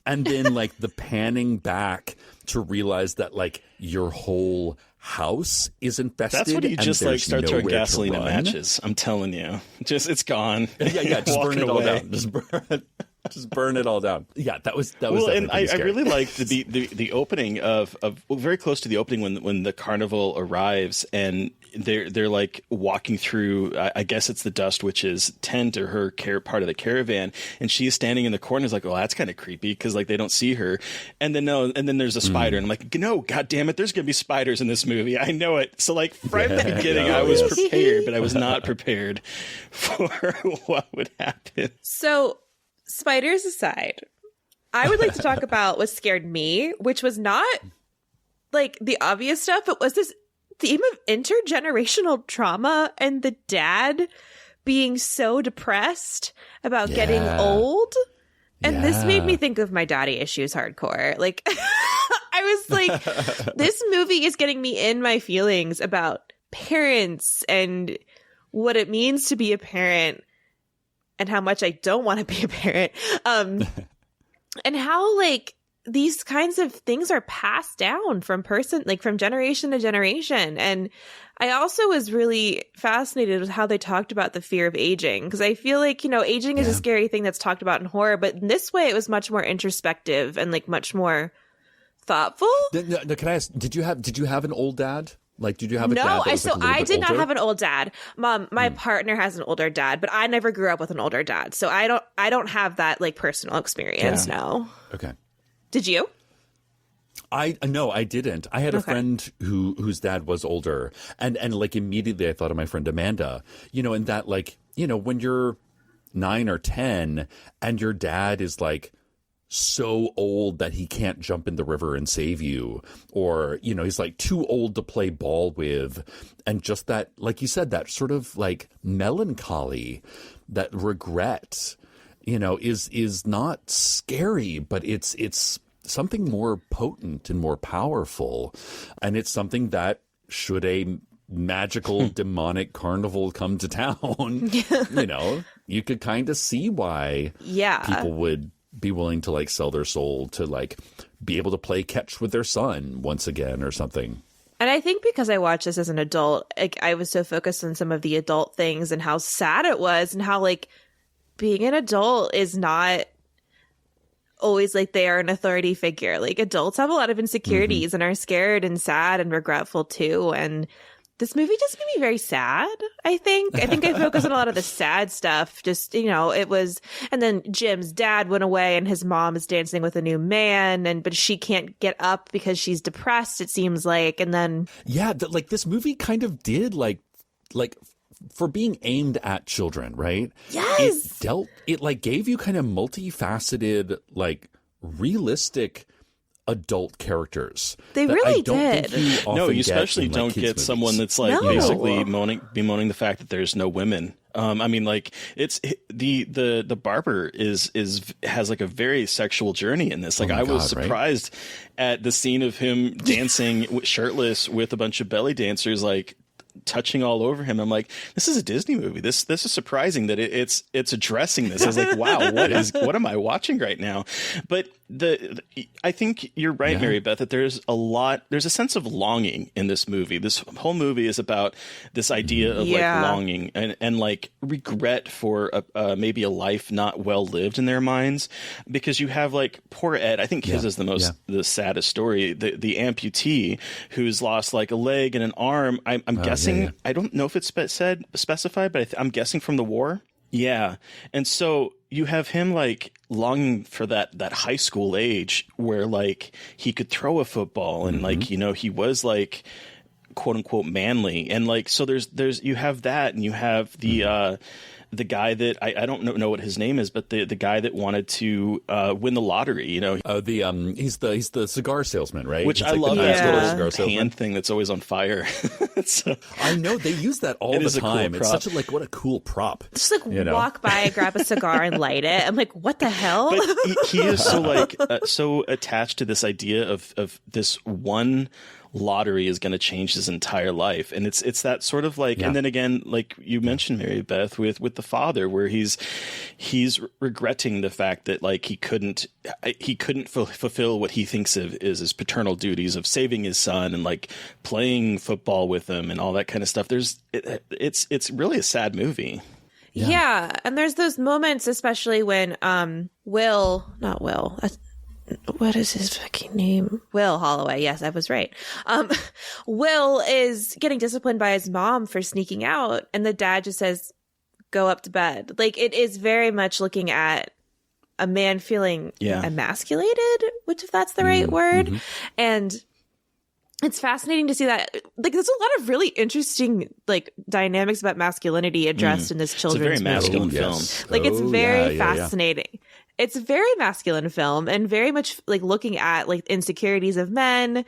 And then, like, the panning back to realize that, like, your whole house is infested. That's when you just, like, start throwing gasoline and run. matches. I'm telling you. Just, it's gone. Yeah, just burn it all down. Just burn it all down. Yeah, that was well, and I scary. really liked the opening of very close to the opening when the carnival arrives and they're like walking through. I guess it's the Dust Witch's tent or her part of the caravan, and she's standing in the corner. Is like, oh, that's kind of creepy because like they don't see her. And then there's a spider, and I'm like, no, god damn it, there's gonna be spiders in this movie. I know it. So like from the beginning, I was prepared, but I was not prepared for what would happen. So, spiders aside, I would like to talk about what scared me, which was not like the obvious stuff, but was this theme of intergenerational trauma and the dad being so depressed about getting old. And this made me think of my daddy issues hardcore. Like, I was like, this movie is getting me in my feelings about parents and what it means to be a parent and how much I don't want to be a parent. And how, like, these kinds of things are passed down from generation to generation. And I also was really fascinated with how they talked about the fear of aging, because I feel like, you know, aging is a scary thing that's talked about in horror, but in this way it was much more introspective and like much more thoughtful. No, can I ask, did you have an old dad? Like, did you have a dad that was, like, a little I bit did not older? have an old dad. Mom, my partner has an older dad, but I never grew up with an older dad. So I don't have that like personal experience. No. Okay. Did you? No, I didn't. I had a friend whose dad was older, and like immediately I thought of my friend Amanda. You know, and that, like, you know, when you're 9 or 10 and your dad is like so old that he can't jump in the river and save you, or, you know, he's like too old to play ball with, and just that, like you said, that sort of like melancholy, that regret, you know, is not scary, but it's something more potent and more powerful. And it's something that, should a magical demonic carnival come to town, you know, you could kind of see why people would be willing to like sell their soul to like be able to play catch with their son once again or something. And I think because I watched this as an adult, like, I was so focused on some of the adult things and how sad it was, and how like being an adult is not always like they are an authority figure. Like, adults have a lot of insecurities and are scared and sad and regretful too. And this movie just made me very sad, I think. I focused on a lot of the sad stuff. Just, you know, it was, and then Jim's dad went away and his mom is dancing with a new man, but she can't get up because she's depressed, it seems like. And then like this movie kind of did like for being aimed at children, right? Yes. It like gave you kind of multifaceted, like realistic adult characters. They that really I don't did. Think you often No, you get especially in, like, don't kids' get movies. someone that's like No. basically bemoaning the fact that there's no women. I mean, like it's the barber has like a very sexual journey in this. Like my I was God, right? surprised at the scene of him dancing shirtless with a bunch of belly dancers, like touching all over him. I'm like, this is a Disney movie. This is surprising that it's addressing this. I was like, wow, what am I watching right now? But I think you're right, Mary Beth, that there's a sense of longing in this movie. This whole movie is about this idea of like longing and like regret for maybe a life not well lived in their minds, because you have like poor Ed. I think his is the saddest story. The amputee who's lost like a leg and an arm. I'm guessing. I don't know if it's specified, but I'm guessing from the war. Yeah. And so you have him like longing for that high school age where like he could throw a football and like, you know, he was like quote unquote manly. And like, so there's you have that, and you have the guy that I don't know what his name is, but the guy that wanted to win the lottery, you know. He's the cigar salesman, right? Which He's I like love the that cigar little salesman. hand thing that's always on fire. So, I know they use that all It the is a cool time. It's prop. such a what a cool prop. Just like you know? walk by, grab a cigar, and light it. I'm like, what the hell? but he is so like so attached to this idea of this one lottery is going to change his entire life, and it's that sort of like, and then again, like you mentioned, Mary Beth, with the father, where he's regretting the fact that like he couldn't fulfill what he thinks of is his paternal duties of saving his son and like playing football with him and all that kind of stuff. It's really a sad movie. Yeah, and there's those moments, especially when what is his fucking name? Will Holloway. Yes, I was right. Will is getting disciplined by his mom for sneaking out, and the dad just says, go up to bed. Like, it is very much looking at a man feeling emasculated, which if that's the right word. And it's fascinating to see that. Like, there's a lot of really interesting like dynamics about masculinity addressed in this children's It's a very masculine movie. film. Like, it's very yeah. fascinating. It's a very masculine film, and very much like looking at like insecurities of men.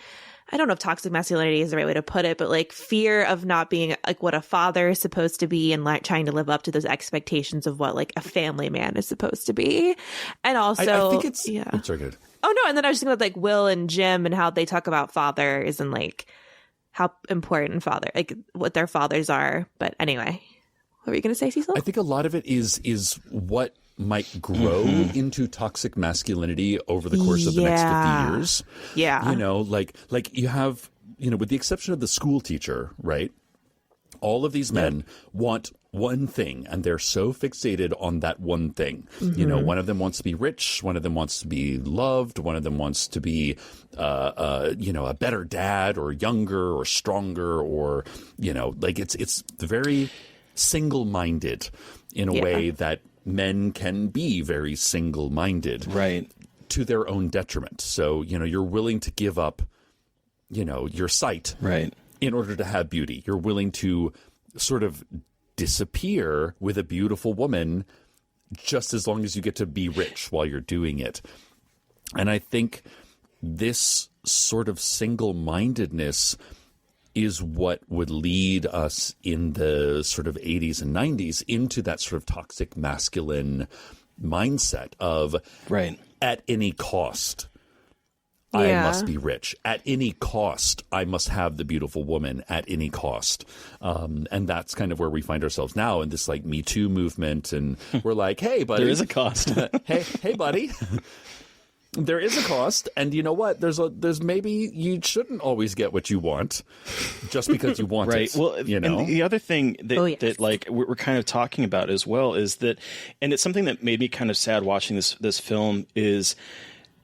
I don't know if toxic masculinity is the right way to put it, but like fear of not being like what a father is supposed to be, and like trying to live up to those expectations of what like a family man is supposed to be. And also, I think it's sorry, good. Oh no, and then I was thinking about like Will and Jim and how they talk about fathers and like how important what their fathers are. But anyway, what were you going to say, Cecil? I think a lot of it is what might grow into toxic masculinity over the course of the next 50 years. Yeah. You know, like you have, you know, with the exception of the school teacher, right? All of these men want one thing, and they're so fixated on that one thing. You know, one of them wants to be rich, one of them wants to be loved, one of them wants to be, you know, a better dad, or younger, or stronger, or, you know, like it's very single-minded in a way that men can be very single-minded, right, to their own detriment. So, you know, you're willing to give up, you know, your sight, right, in order to have beauty. You're willing to sort of disappear with a beautiful woman just as long as you get to be rich while you're doing it. And I think this sort of single-mindedness is what would lead us in the sort of 80s and 90s into that sort of toxic masculine mindset of, at any cost, I must be rich. At any cost, I must have the beautiful woman at any cost. And that's kind of where we find ourselves now in this like Me Too movement. And we're like, hey, buddy. There is a cost. hey, buddy. There is a cost, and you know what? There's maybe you shouldn't always get what you want just because you want it. Well, you know. And the other thing that that like we're kind of talking about as well is that, and it's something that made me kind of sad watching this film, is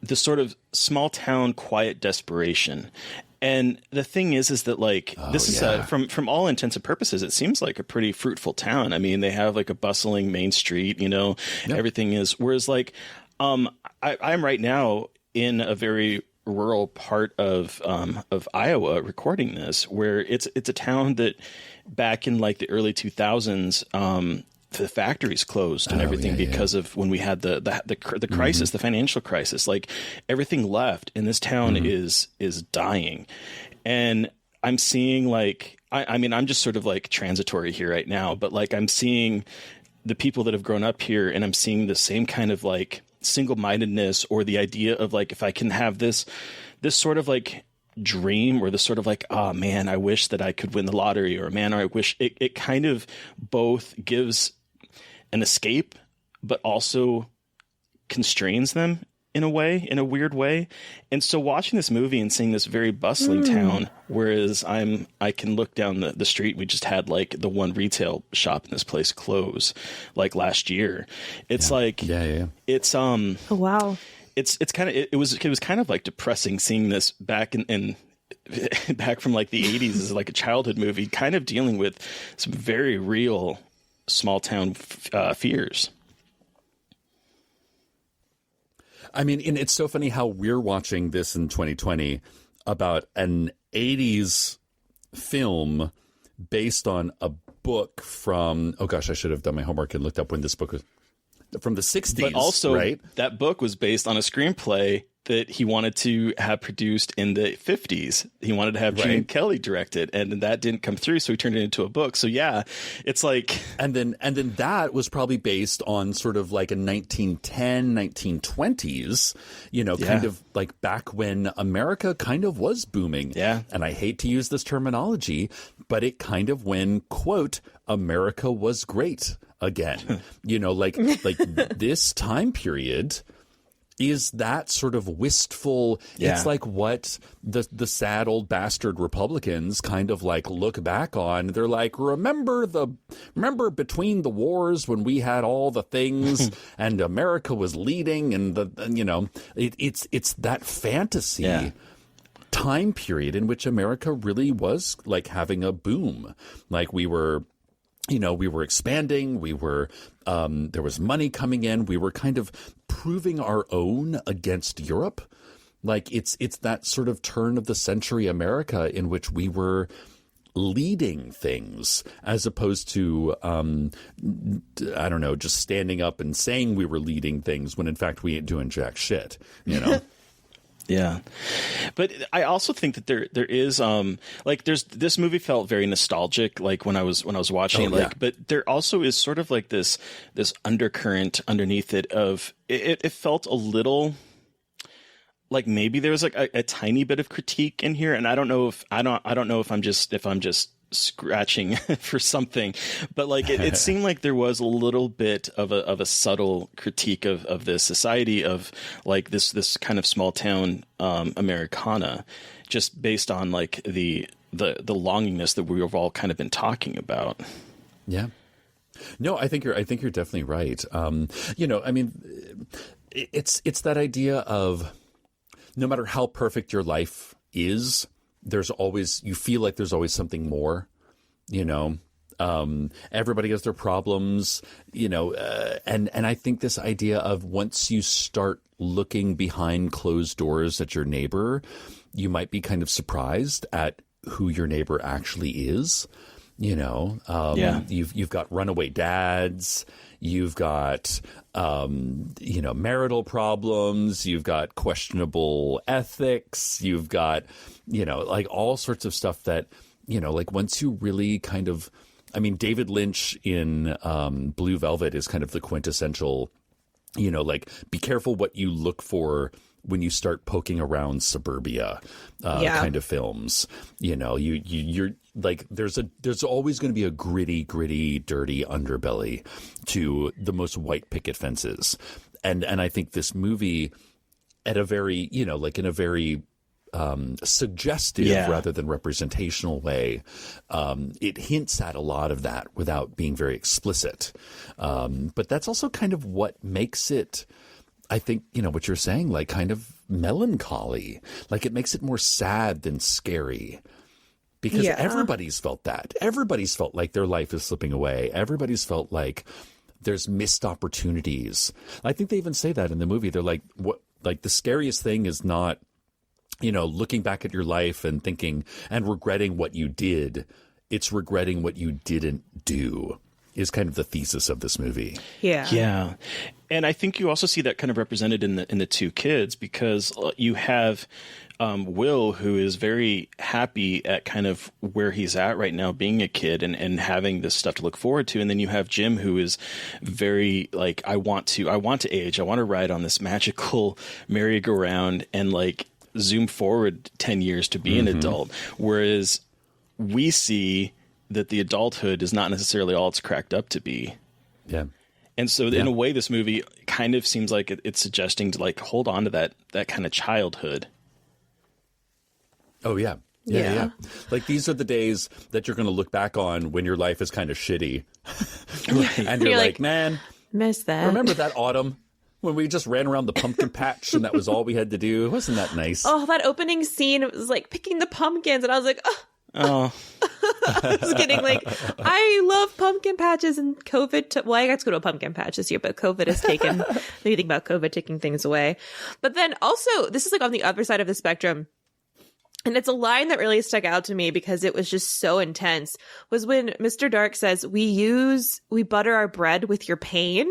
the sort of small town quiet desperation. And the thing is that like this is from all intents and purposes, it seems like a pretty fruitful town. I mean, they have like a bustling main street, you know, everything is. Whereas like I'm right now in a very rural part of Iowa recording this, where it's a town that back in like the early 2000s the factories closed and everything because of when we had the crisis, the financial crisis. Like everything left, and this town is dying. And I'm seeing like I mean I'm just sort of like transitory here right now, but like I'm seeing the people that have grown up here, and I'm seeing the same kind of like single-mindedness, or the idea of like, if I can have this sort of like dream, or this sort of like, oh man, I wish that I could win the lottery, or man, I wish it kind of both gives an escape, but also constrains them in a way, in a weird way. And so watching this movie and seeing this very bustling town, whereas I can look down the street, we just had like the one retail shop in this place close like last year. It's it's oh wow. It's kind of it was kind of like depressing seeing this back in back from like the 80s as like a childhood movie, kind of dealing with some very real small town fears. I mean, and it's so funny how we're watching this in 2020 about an 80s film based on a book from, oh gosh, I should have done my homework and looked up when this book was, from the 60s. But also, right? That book was based on a screenplay that he wanted to have produced in the 50s. He wanted to have Gene Kelly direct it, and that didn't come through, so he turned it into a book. So yeah, it's like... And then that was probably based on sort of like a 1910, 1920s, kind of like back when America kind of was booming. Yeah. And I hate to use this terminology, but it kind of when, quote, America was great again. Like this time period is that sort of wistful. It's like what the sad old bastard Republicans kind of like look back on. They're like, remember between the wars when we had all the things and America was leading, and it's that fantasy time period in which America really was like having a boom. Like we were expanding. We were, there was money coming in. We were kind of proving our own against Europe. Like it's that sort of turn of the century America in which we were leading things, as opposed to, I don't know, just standing up and saying we were leading things when in fact we ain't doing jack shit, Yeah. But I also think that there is like this movie felt very nostalgic like when I was watching but there also is sort of like this undercurrent underneath it of it felt a little like maybe there was like a tiny bit of critique in here, and I don't know if I'm just scratching for something, but like it seemed like there was a little bit of a subtle critique of this society of like this kind of small town Americana, just based on like the longingness that we've all kind of been talking about. Yeah. No, I think you're definitely right. I mean, it's that idea of no matter how perfect your life is, you feel like there's always something more, everybody has their problems, and I think this idea of once you start looking behind closed doors at your neighbor, you might be kind of surprised at who your neighbor actually is. You've got runaway dads, you've got, marital problems, you've got questionable ethics, you've got, like all sorts of stuff that, like once you really kind of, I mean, David Lynch in Blue Velvet is kind of the quintessential, like be careful what you look for when you start poking around suburbia kind of films. You're like there's always going to be a gritty, dirty underbelly to the most white picket fences, and I think this movie, at a very in a very suggestive rather than representational way, it hints at a lot of that without being very explicit. But that's also kind of what makes it, I think, what you're saying, like kind of melancholy. Like it makes it more sad than scary. Because everybody's felt that. Everybody's felt like their life is slipping away. Everybody's felt like there's missed opportunities. I think they even say that in the movie. They're like, what? Like the scariest thing is not, looking back at your life and thinking and regretting what you did. It's regretting what you didn't do. is kind of the thesis of this movie. Yeah. And I think you also see that kind of represented in the two kids, because you have Will, who is very happy at kind of where he's at right now, being a kid and having this stuff to look forward to. And then you have Jim, who is very like, I want to age. I want to ride on this magical merry-go-round and like zoom forward 10 years to be an adult. Whereas we see that the adulthood is not necessarily all it's cracked up to be. Yeah. And so in a way, this movie kind of seems like it's suggesting to like hold on to that kind of childhood. Oh, yeah. Yeah. Like, these are the days that you're going to look back on when your life is kind of shitty. And you're like, man, miss that. Remember that autumn when we just ran around the pumpkin patch and that was all we had to do? Wasn't that nice? Oh, that opening scene, it was like picking the pumpkins. And I was like, oh. I was getting like, I love pumpkin patches, and COVID. Well, I got to go to a pumpkin patch this year, but COVID has taken, maybe think about COVID taking things away. But then also, this is like on the other side of the spectrum. And it's a line that really stuck out to me because it was just so intense, was when Mr. Dark says, we butter our bread with your pain.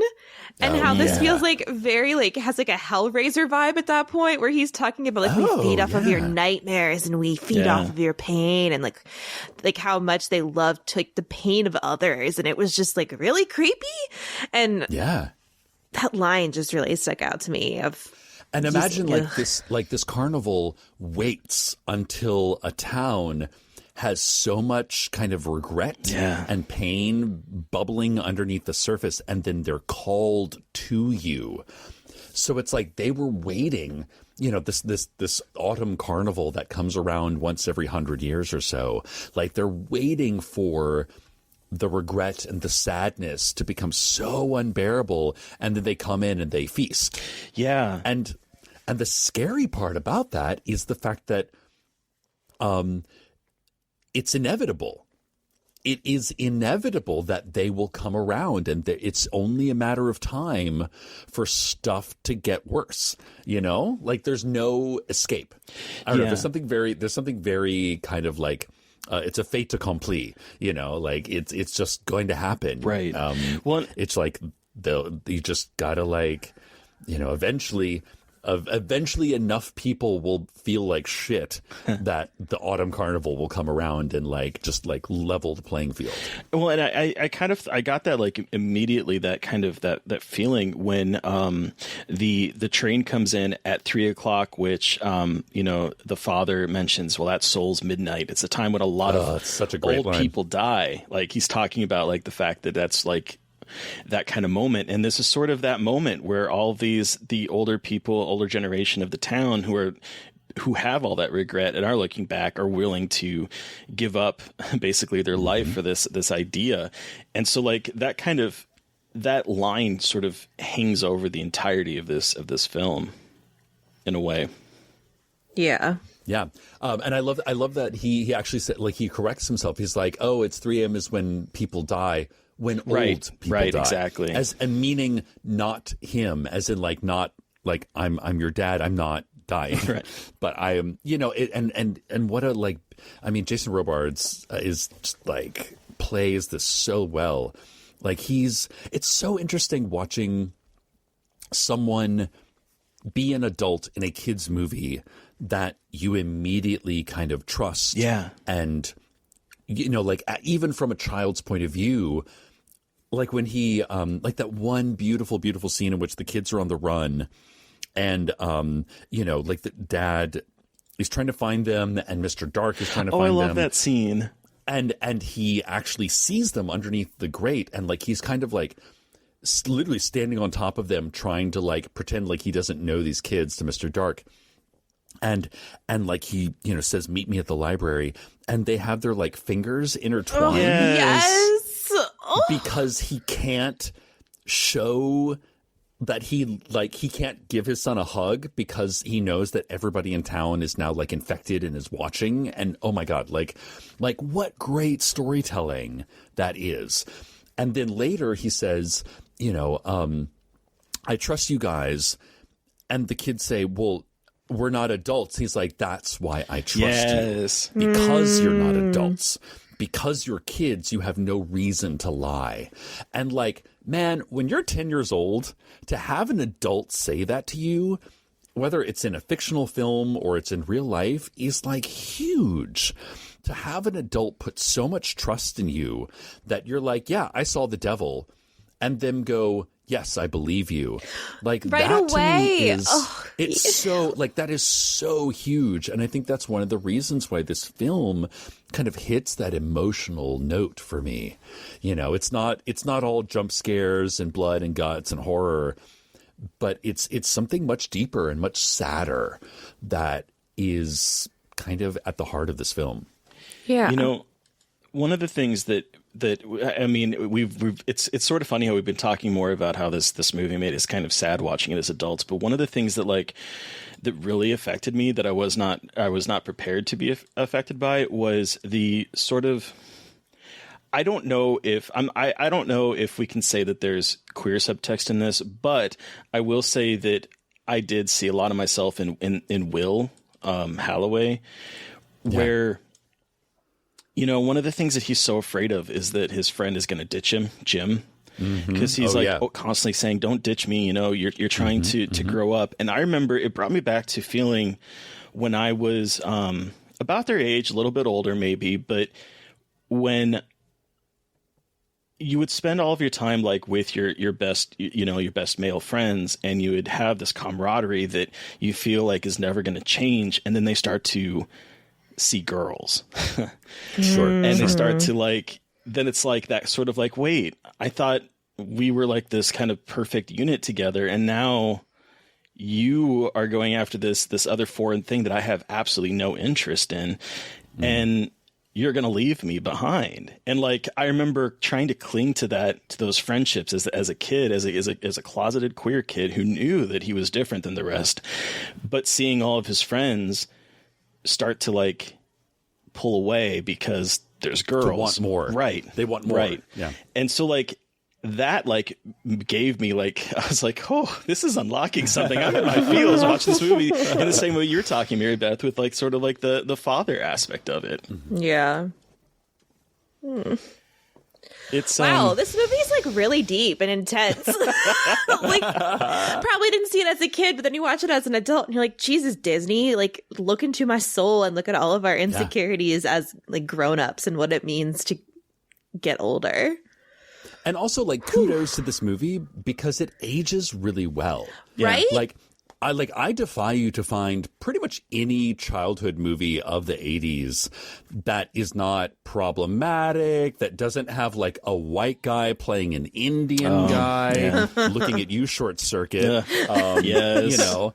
And how this feels like very like, has like a Hellraiser vibe at that point, where he's talking about like, we feed off of your nightmares and we feed off of your pain, and like how much they love to like the pain of others. And it was just like really creepy. And that line just really stuck out to me And imagine this carnival waits until a town has so much kind of regret and pain bubbling underneath the surface, and then they're called to you. So it's like they were waiting, this autumn carnival that comes around once every 100 years or so. Like, they're waiting for the regret and the sadness to become so unbearable, and then they come in and they feast. Yeah. And the scary part about that is the fact that it's inevitable. It is inevitable that they will come around, and it's only a matter of time for stuff to get worse. Like, there's no escape. I don't know. There's something very kind of like, it's a fait accompli. Like it's just going to happen. Right. It's like you just gotta like, eventually enough people will feel like shit that the autumn carnival will come around and like just like level the playing field. Well, and I got that like immediately, that kind of that feeling when the train comes in at 3:00, which the father mentions, well, that's Soul's midnight. It's a time when a lot of such a great old line. people die. Like, he's talking about like the fact that that's like that kind of moment. And this is sort of that moment where all the older people, older generation of the town who have all that regret and are looking back, are willing to give up basically their life for this idea. And so like that line sort of hangs over the entirety of this film in a way. Yeah. Yeah. And I love that he actually said, like, he corrects himself. He's like, oh, it's 3 a.m. is when people die. When old people die. Exactly. And meaning not him, as in like, not like I'm your dad. I'm not dying, right. But I am, and what a, like, I mean, Jason Robards is just like plays this so well. Like, it's so interesting watching someone be an adult in a kid's movie that you immediately kind of trust. Yeah. And, like, even from a child's point of view, like when he, like that one beautiful, beautiful scene in which the kids are on the run and, like the dad is trying to find them and Mr. Dark is trying to find them. Oh, I love that scene. And he actually sees them underneath the grate, and like he's kind of like literally standing on top of them, trying to like pretend like he doesn't know these kids to Mr. Dark. And like he, says, meet me at the library, and they have their like fingers intertwined. Oh, yes. Oh. Because he can't show that he can't give his son a hug because he knows that everybody in town is now like infected and is watching. And oh my God, like what great storytelling that is. And then later he says, I trust you guys. And the kids say, well, we're not adults. He's like, that's why I trust you. Because you're not adults. because you're kids, you have no reason to lie. And like, man, when you're 10 years old, to have an adult say that to you, whether it's in a fictional film or it's in real life, is like huge. To have an adult put so much trust in you that you're like, yeah, I saw the devil, and them go, yes, I believe you. Like right that away. To me is, it's so like, that is so huge. And I think that's one of the reasons why this film kind of hits that emotional note for me. You know, it's not all jump scares and blood and guts and horror, but it's something much deeper and much sadder that is kind of at the heart of this film. Yeah. You know, one of the things that I mean, we've it's sort of funny how we've been talking more about how this movie made us kind of sad watching it as adults. But one of the things that that really affected me that I was not prepared to be affected by was the sort of, I don't know if we can say that there's queer subtext in this, but I will say that I did see a lot of myself in Will Halloway, where, you know, one of the things that he's so afraid of is that his friend is going to ditch him, Jim, because he's constantly saying, "Don't ditch me." You know, you're trying to grow up. And I remember it brought me back to feeling when I was about their age, a little bit older maybe, but when you would spend all of your time like with your best, you know, your best male friends, and you would have this camaraderie that you feel like is never going to change, and then they start to see girls. Sure. And they start to like, then it's like that sort of like, wait, I thought we were like this kind of perfect unit together, and now you are going after this other foreign thing that I have absolutely no interest in, and you're going to leave me behind. And like, I remember trying to cling to those friendships as a kid, as a closeted queer kid who knew that he was different than the rest, but seeing all of his friends start to like pull away because there's girls. To want more. Right. They want more. Right. Yeah. And so like that like gave me like, I was like, oh, this is unlocking something. I'm in my feels watching this movie in the same way you're talking, Mary Beth, with like sort of like the father aspect of it. Yeah. It's wow, this movie's like really deep and intense. Like, probably didn't see it as a kid, but then you watch it as an adult and you're like, Jesus, Disney, like look into my soul and look at all of our insecurities as like grown-ups and what it means to get older. And also like kudos to this movie because it ages really well. Right? I defy you to find pretty much any childhood movie of the 80s that is not problematic, that doesn't have like a white guy playing an Indian guy looking at you, Short Circuit. Yes. You know,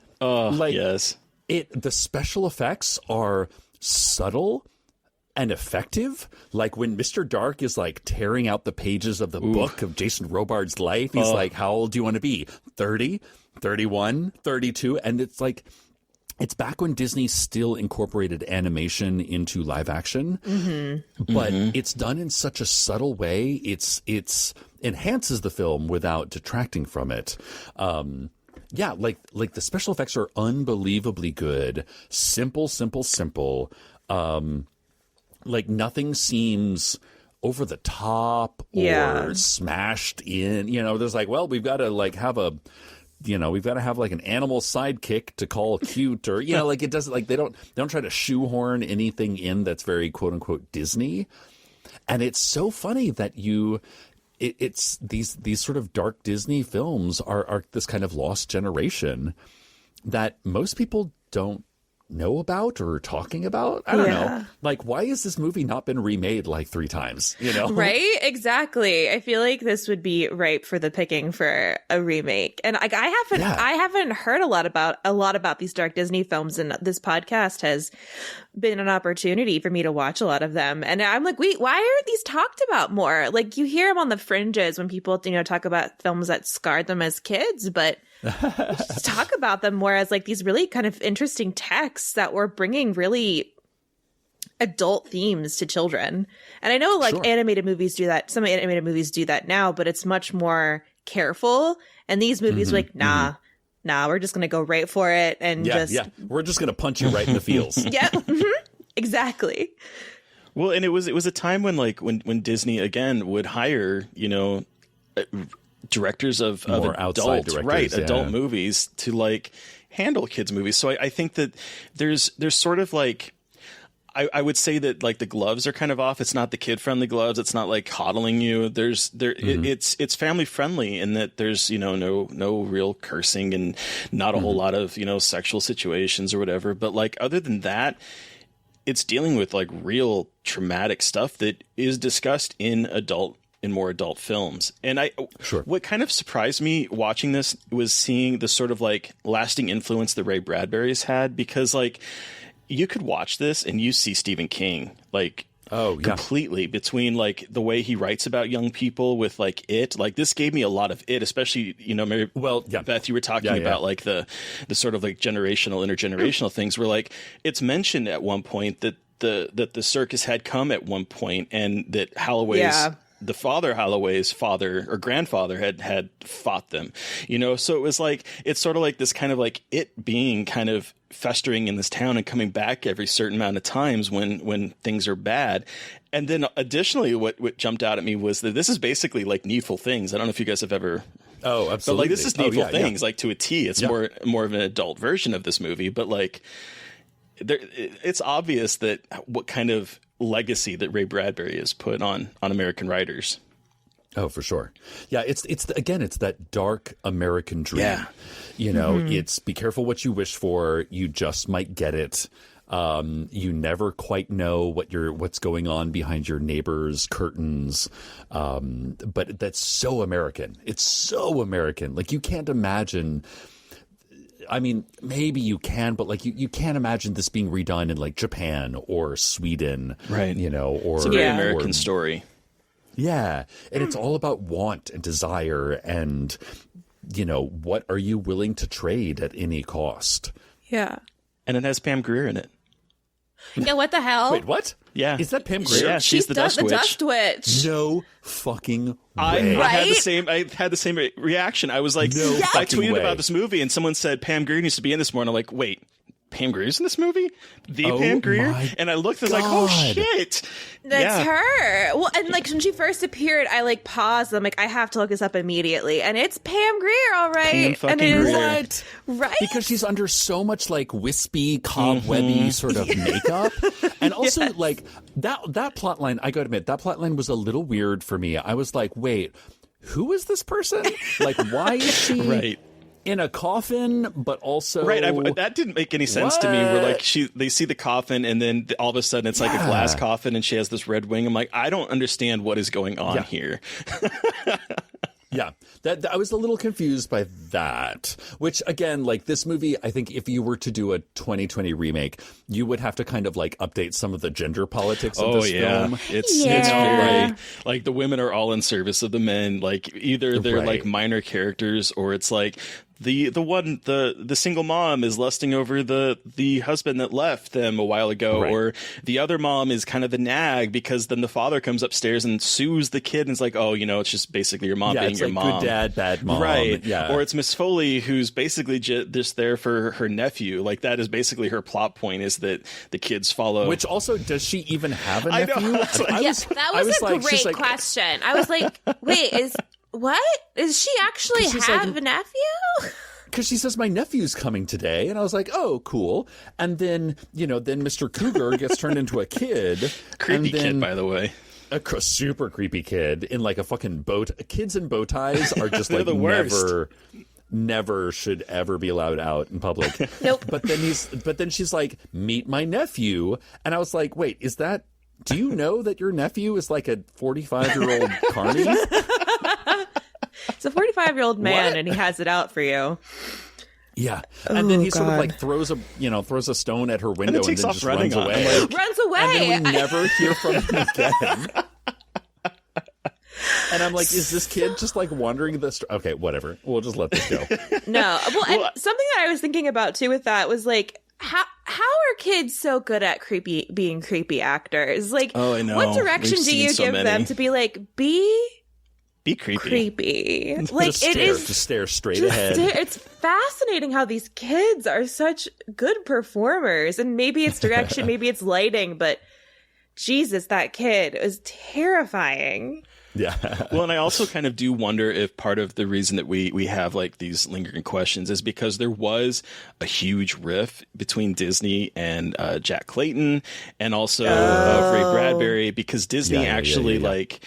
yes. The special effects are subtle and effective. Like when Mr. Dark is like tearing out the pages of the book of Jason Robards' life, he's like, how old do you want to be? 30? 31, 32, and it's like, it's back when Disney still incorporated animation into live action, but it's done in such a subtle way. It's enhances the film without detracting from it. Like the special effects are unbelievably good. Simple. Like nothing seems over the top or smashed in. You know, there's like, well, we've got to like have we've got to have like an animal sidekick to call cute, or, you know, like it doesn't, like they don't try to shoehorn anything in that's very quote unquote Disney. And it's so funny that it's these sort of dark Disney films are this kind of lost generation that most people don't know about or talking about. I don't know. Like, why has this movie not been remade like 3 times? You know, right? Exactly. I feel like this would be ripe for the picking for a remake. And like, I haven't heard a lot about these dark Disney films, and this podcast has been an opportunity for me to watch a lot of them. And I'm like, wait, why aren't these talked about more? Like, you hear them on the fringes when people, you know, talk about films that scarred them as kids, but just talk about them more as like these really kind of interesting texts that were bringing really adult themes to children. And I know like animated movies do that. Some animated movies do that now, but it's much more careful. And these movies are like, nah, we're just going to go right for it. And we're just going to punch you right in the feels. Yep. Exactly. Well, and it was a time when like when Disney again would hire, directors of More outside adult, directors, yeah. adult movies to like handle kids movies. So I think that there's sort of like, I would say that like the gloves are kind of off. It's not the kid friendly gloves. It's not like coddling you. It's family friendly in that there's, no real cursing and not a whole lot of, sexual situations or whatever. But like, other than that, it's dealing with like real traumatic stuff that is discussed in more adult films. And what kind of surprised me watching this was seeing the sort of like lasting influence that Ray Bradbury's had, because like, you could watch this and you see Stephen King like completely between like the way he writes about young people with like It. Like this gave me a lot of It, especially, Mary, Beth, you were talking about like the sort of like intergenerational things where like it's mentioned at one point that the circus had come at one point and that the Holloway's father or grandfather had fought them, so it was like, it's sort of like this kind of like it being kind of festering in this town and coming back every certain amount of times when things are bad. And then additionally, what jumped out at me was that this is basically like Needful Things. I don't know if you guys have ever. Oh, absolutely. But like this is Needful Things, like to a T. It's more of an adult version of this movie, but like it's obvious that what kind of legacy that Ray Bradbury has put on American writers. Oh, for sure. Yeah, it's that dark American dream. Yeah. It's be careful what you wish for. You just might get it. You never quite know what's going on behind your neighbor's curtains. But that's so American. It's so American. Like you can't imagine. I mean, maybe you can, but like you can't imagine this being redone in like Japan or Sweden, right? Or it's a very American story. Yeah, and it's all about want and desire, and what are you willing to trade at any cost? Yeah, and it has Pam Grier in it. Yeah, what the hell? Wait, what? Yeah, is that Pam Grier? Yeah, she's the Dust Witch. Dust Witch. No fucking way. I had the same reaction. I was like, I tweeted about this movie, and someone said Pam Grier needs to be in this more, and I'm like, wait, Pam Grier's in this movie? Pam Grier? And I looked and was like, oh shit. That's her. Well, and like when she first appeared, I like paused. I'm like, I have to look this up immediately. And it's Pam Grier, all right. Pam fucking Grier. What? Right? Because she's under so much like wispy, cobwebby sort of makeup. And also like that plot line, I gotta admit, that plot line was a little weird for me. I was like, wait, who is this person? Like, why is she in a coffin, but also that didn't make any sense to me. Where like they see the coffin, and then all of a sudden it's like a glass coffin, and she has this red wing. I'm like, I don't understand what is going on here. Yeah, that I was a little confused by that. Which again, like this movie, I think if you were to do a 2020 remake, you would have to kind of like update some of the gender politics of this film. It's very like the women are all in service of the men. Like either they're like minor characters, or it's like the single mom is lusting over the husband that left them a while ago, or the other mom is kind of the nag because then the father comes upstairs and sues the kid and is like, oh, it's just basically your mom being your mom. Good dad, bad mom. Right. Yeah. Or it's Miss Foley who's basically just there for her nephew. Like that is basically her plot point, is that the kids follow. Which also, does she even have a nephew? I know. That was a great question. I was like, wait, Is she actually have a nephew? Because she says, my nephew's coming today. And I was like, oh, cool. And then, then Mr. Cougar gets turned into a kid. Creepy kid, by the way. A super creepy kid in like a fucking boat. Kids in bow ties are just like the worst. Never should ever be allowed out in public. Nope. But then she's like, meet my nephew. And I was like, wait, do you know that your nephew is like a 45-year-old carny? It's a 45-year-old man, and he has it out for you. Yeah, and then he sort of like throws a stone at her window and then just runs away. Runs away, and then we never hear from him again. And I'm like, is this kid just like wandering the street? Okay, whatever. We'll just let this go. No, and something that I was thinking about too with that was like, how are kids so good at being creepy actors? Like, I know. What direction do you give them to be like, be creepy? Like just stare straight ahead. It's fascinating how these kids are such good performers, and maybe it's direction, maybe it's lighting, but Jesus, that kid is terrifying. Yeah. Well, and I also kind of do wonder if part of the reason that we have like these lingering questions is because there was a huge rift between Disney and Jack Clayton and also Ray Bradbury, because Disney actually like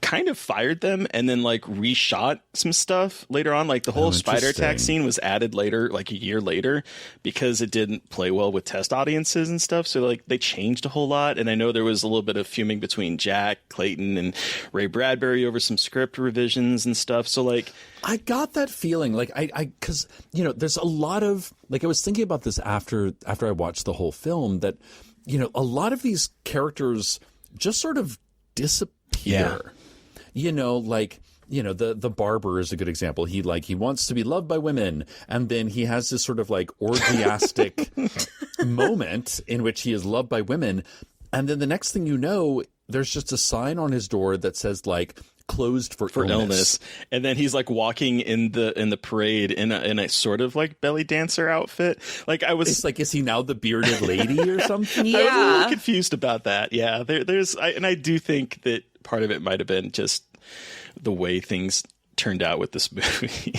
kind of fired them and then like reshot some stuff later on. Like the whole spider attack scene was added later, like a year later, because it didn't play well with test audiences and stuff. So like they changed a whole lot. And I know there was a little bit of fuming between Jack Clayton and Ray Bradbury over some script revisions and stuff. So like I got that feeling, like because you know, there's a lot of, like, I was thinking about this after I watched the whole film, that, you know, a lot of these characters just sort of disappear. Yeah. You know, like, you know, the barber is a good example. He wants to be loved by women, and then he has this sort of like orgiastic moment in which he is loved by women, and then the next thing you know, there's just a sign on his door that says like closed for illness. And then he's like walking in the parade in a sort of like belly dancer outfit. Like it's like, is he now the bearded lady or something? Yeah. I was a little confused about that. Yeah, I do think that part of it might have been just the way things turned out with this movie.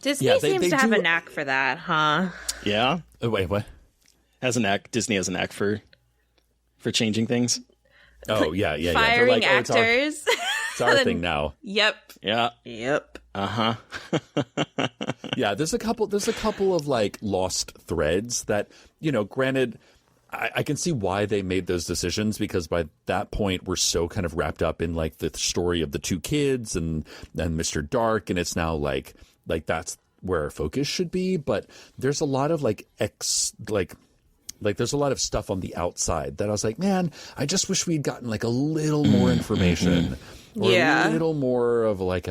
Disney seems to have a knack for that, huh? Yeah. Wait, what? Disney has a knack for changing things. Oh yeah. Firing like, actors. It's our thing now. Yep. Yeah. Yep. Uh-huh. Yeah, there's a couple of like lost threads that, you know, granted, I can see why they made those decisions, because by that point we're so kind of wrapped up in like the story of the two kids and Mr. Dark, and it's now like that's where our focus should be. But there's a lot of like there's a lot of stuff on the outside that I was like, man, I just wish we'd gotten like a little more information, or a little more of like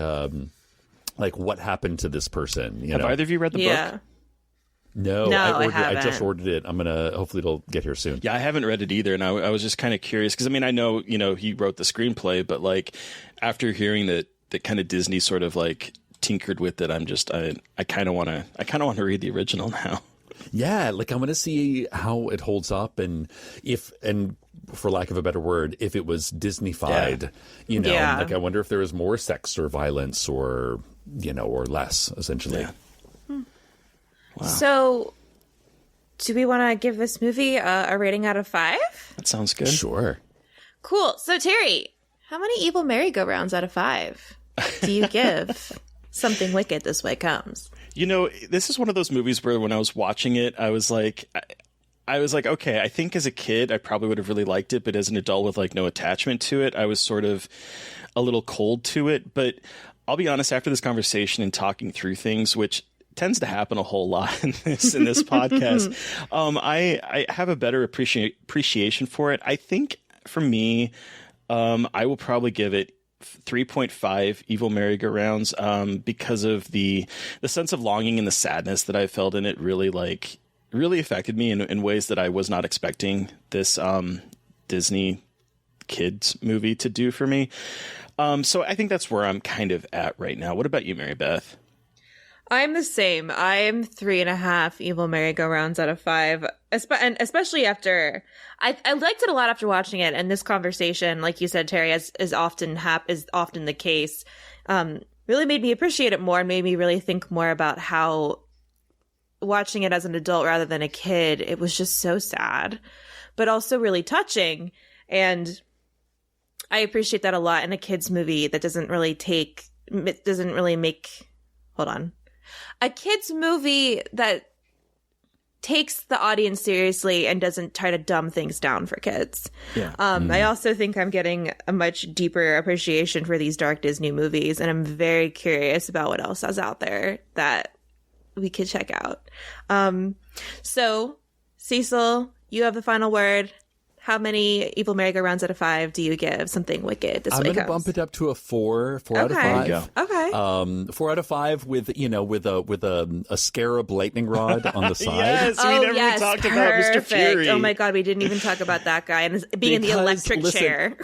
what happened to this person. You Have know? either of you read the book? No, I I just ordered it. I'm gonna, hopefully it'll get here soon. Yeah, I haven't read it either, and I was just kind of curious because I mean I know, you know, he wrote the screenplay, but like after hearing that kind of Disney sort of like tinkered with it, I kind of want to read the original now. Yeah, like I want to see how it holds up, and for lack of a better word, if it was Disney-fied, you know, like I wonder if there was more sex or violence or, you know, or less, essentially. Yeah. Wow. So, do we want to give this movie a rating out of 5? That sounds good. Sure. Cool. So, Terry, how many evil merry-go-rounds out of 5 do you give Something Wicked This Way Comes? You know, this is one of those movies where when I was watching it, I was like, okay, I think as a kid, I probably would have really liked it, but as an adult with like no attachment to it, I was sort of a little cold to it. But I'll be honest, after this conversation and talking through things, which tends to happen a whole lot in this podcast, I have a better appreciation for it. I think for me, I will probably give it 3.5 evil merry-go-rounds because of the sense of longing and the sadness that I felt in it really affected me in ways that I was not expecting this Disney kids movie to do for me. So I think that's where I'm kind of at right now. What about you, Mary Beth? I'm the same. I'm 3.5 evil merry-go-rounds out of 5, and especially after I liked it a lot after watching it. And this conversation, like you said, Terry, is often the case, really made me appreciate it more and made me really think more about how watching it as an adult rather than a kid, it was just so sad, but also really touching. And I appreciate that a lot in a kid's movie that doesn't really make. Hold on. A kid's movie that takes the audience seriously and doesn't try to dumb things down for kids. Yeah. I also think I'm getting a much deeper appreciation for these dark Disney movies, and I'm very curious about what else is out there that we could check out. So, Cecil, you have the final word. How many evil merry-go-rounds out of 5 do you give Something Wicked This Way Comes? I'm going to bump it up to a 4 out of 5. Okay. 4 out of 5 with a scarab lightning rod on the side. Yes, we never talked about Mr. Fury. Oh my God, we didn't even talk about that guy and being in the electric chair.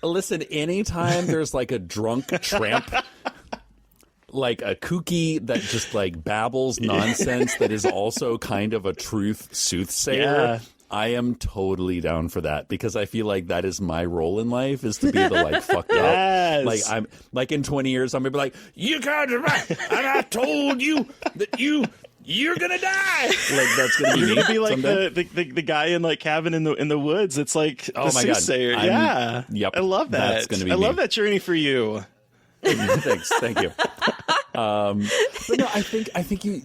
Listen, anytime there's like a drunk tramp, like a kooky that just like babbles nonsense that is also kind of a truth soothsayer. I am totally down for that because I feel like that is my role in life is to be the like fucked Yes. up. Like I'm like in 20 years I'm gonna be like, you can't, and I told you that you're gonna die. Like that's gonna be You're me gonna be like someday. the guy in like cabin in the woods. It's like Oh the my God. soothsayer. I'm- Yeah. Yep. I love that. That's gonna be I me. love that journey for you. Thanks, thank you. But no, I think you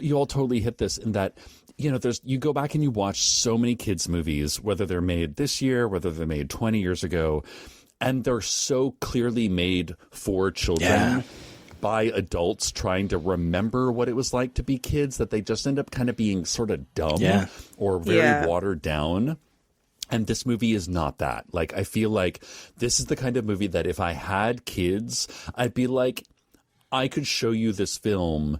you all totally hit this in that you go back and you watch so many kids movies, whether they're made this year, whether they're made 20 years ago, and they're so clearly made for children by adults trying to remember what it was like to be kids that they just end up kind of being sort of dumb or very watered down. And this movie is not that. Like, I feel like this is the kind of movie that if I had kids, I'd be like, I could show you this film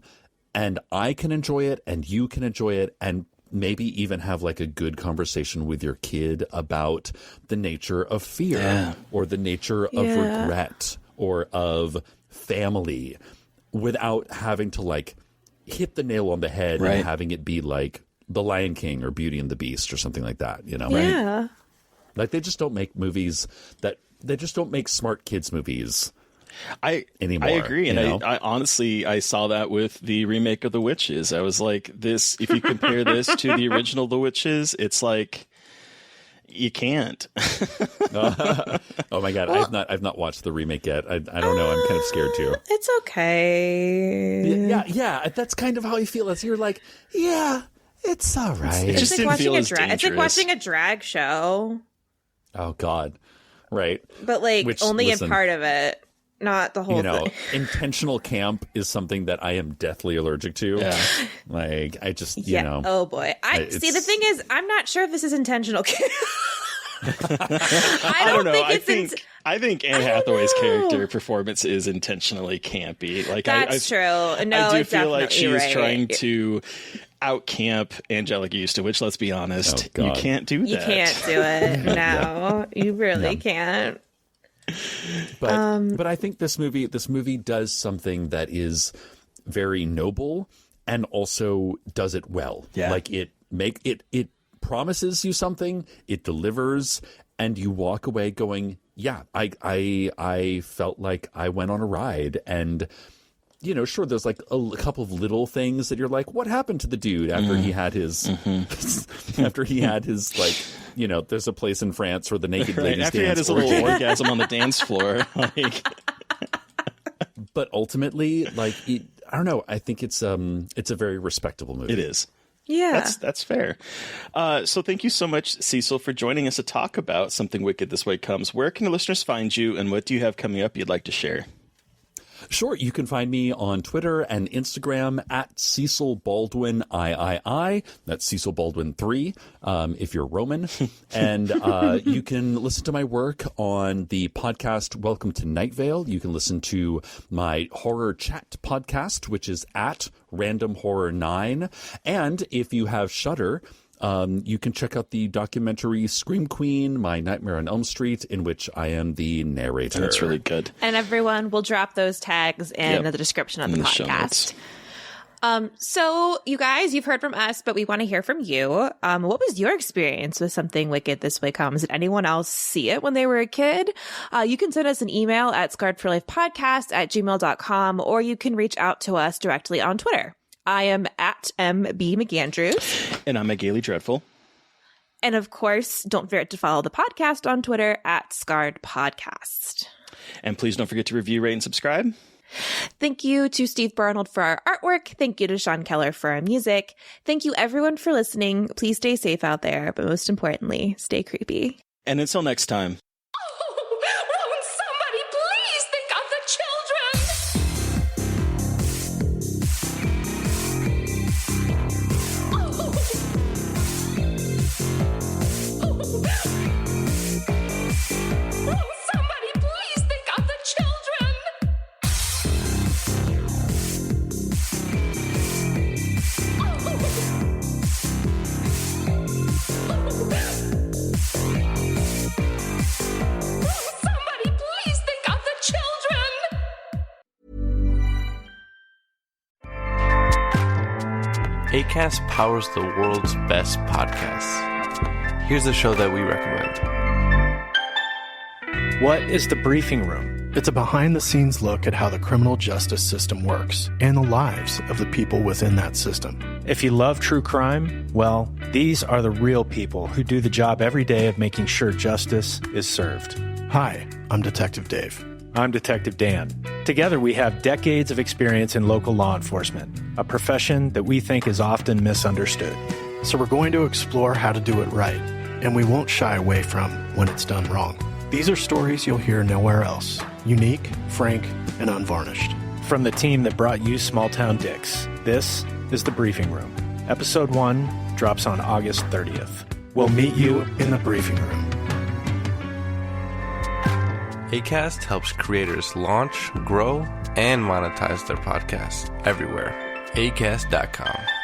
and I can enjoy it and you can enjoy it and maybe even have like a good conversation with your kid about the nature of fear or the nature of regret or of family without having to like hit the nail on the head and having it be like The Lion King or Beauty and the Beast or something like that, Yeah. Like they just don't make movies they just don't make smart kids movies anymore. I agree, and I honestly I saw that with the remake of The Witches. I was like, this. If you compare this to the original The Witches, it's like you can't. Oh my God, well, I've not watched the remake yet. I don't know. I'm kind of scared too. It's okay. Yeah. That's kind of how I feel. As you're like, yeah, it's all right. It just like didn't watching feel a as dangerous. It's like watching a drag show. Oh God, right. But like only listen, in part of it, not the whole thing. Intentional camp is something that I am deathly allergic to. Yeah. Like I just, Oh boy. See, the thing is, I'm not sure if this is intentional. I don't know. I think Anne Hathaway's character performance is intentionally campy. Like that's true. No, I do it's feel like she is right. trying to out camp Angelica Houston, which let's be honest, you can't do that. You can't do it. No, you really can't. But I think this movie does something that is very noble and also does it well. Yeah. Like it promises you something, it delivers, and you walk away going, yeah, I felt like I went on a ride. And sure, there's like a couple of little things that you're like, what happened to the dude after he had his after he had his like, there's a place in France where the naked ladies after dance he had his little orgasm on the dance floor. Like, but ultimately, like I don't know, I think it's a very respectable movie. It is. Yeah. That's fair. So thank you so much, Cecil, for joining us to talk about Something Wicked This Way Comes. Where can the listeners find you, and what do you have coming up you'd like to share? Sure. You can find me on Twitter and Instagram at Cecil Baldwin III. That's Cecil Baldwin 3 if you're Roman. And you can listen to my work on the podcast Welcome to Night Vale. You can listen to my horror chat podcast, which is at Random Horror 9. And if you have Shudder, you can check out the documentary Scream Queen, My Nightmare on Elm Street, in which I am the narrator. That's really good. And everyone will drop those tags in the description of the podcast. So you guys, you've heard from us, but we want to hear from you. What was your experience with Something Wicked This Way Comes? Did anyone else see it when they were a kid? You can send us an email at scarredforlifepodcast@gmail.com, or you can reach out to us directly on Twitter. I am at MB McAndrews. And I'm a Gaily Dreadful. And of course, don't forget to follow the podcast on Twitter at Scarred Podcast. And please don't forget to review, rate, and subscribe. Thank you to Steve Barnold for our artwork. Thank you to Sean Keller for our music. Thank you everyone for listening. Please stay safe out there, but most importantly, stay creepy. And until next time. Won't somebody please think of the Won't somebody please think of the children? Acast powers the world's best podcasts. Here's a show that we recommend. What is the briefing room? It's a behind-the-scenes look at how the criminal justice system works and the lives of the people within that system. If you love true crime, well, these are the real people who do the job every day of making sure justice is served. Hi, I'm Detective Dave. I'm Detective Dan. Together, we have decades of experience in local law enforcement, a profession that we think is often misunderstood. So we're going to explore how to do it right, and we won't shy away from when it's done wrong. These are stories you'll hear nowhere else. Unique, frank, and unvarnished. From the team that brought you Small Town Dicks, this is The Briefing Room. Episode 1 drops on August 30th. We'll meet you in the briefing room. Acast helps creators launch, grow, and monetize their podcasts everywhere. Acast.com.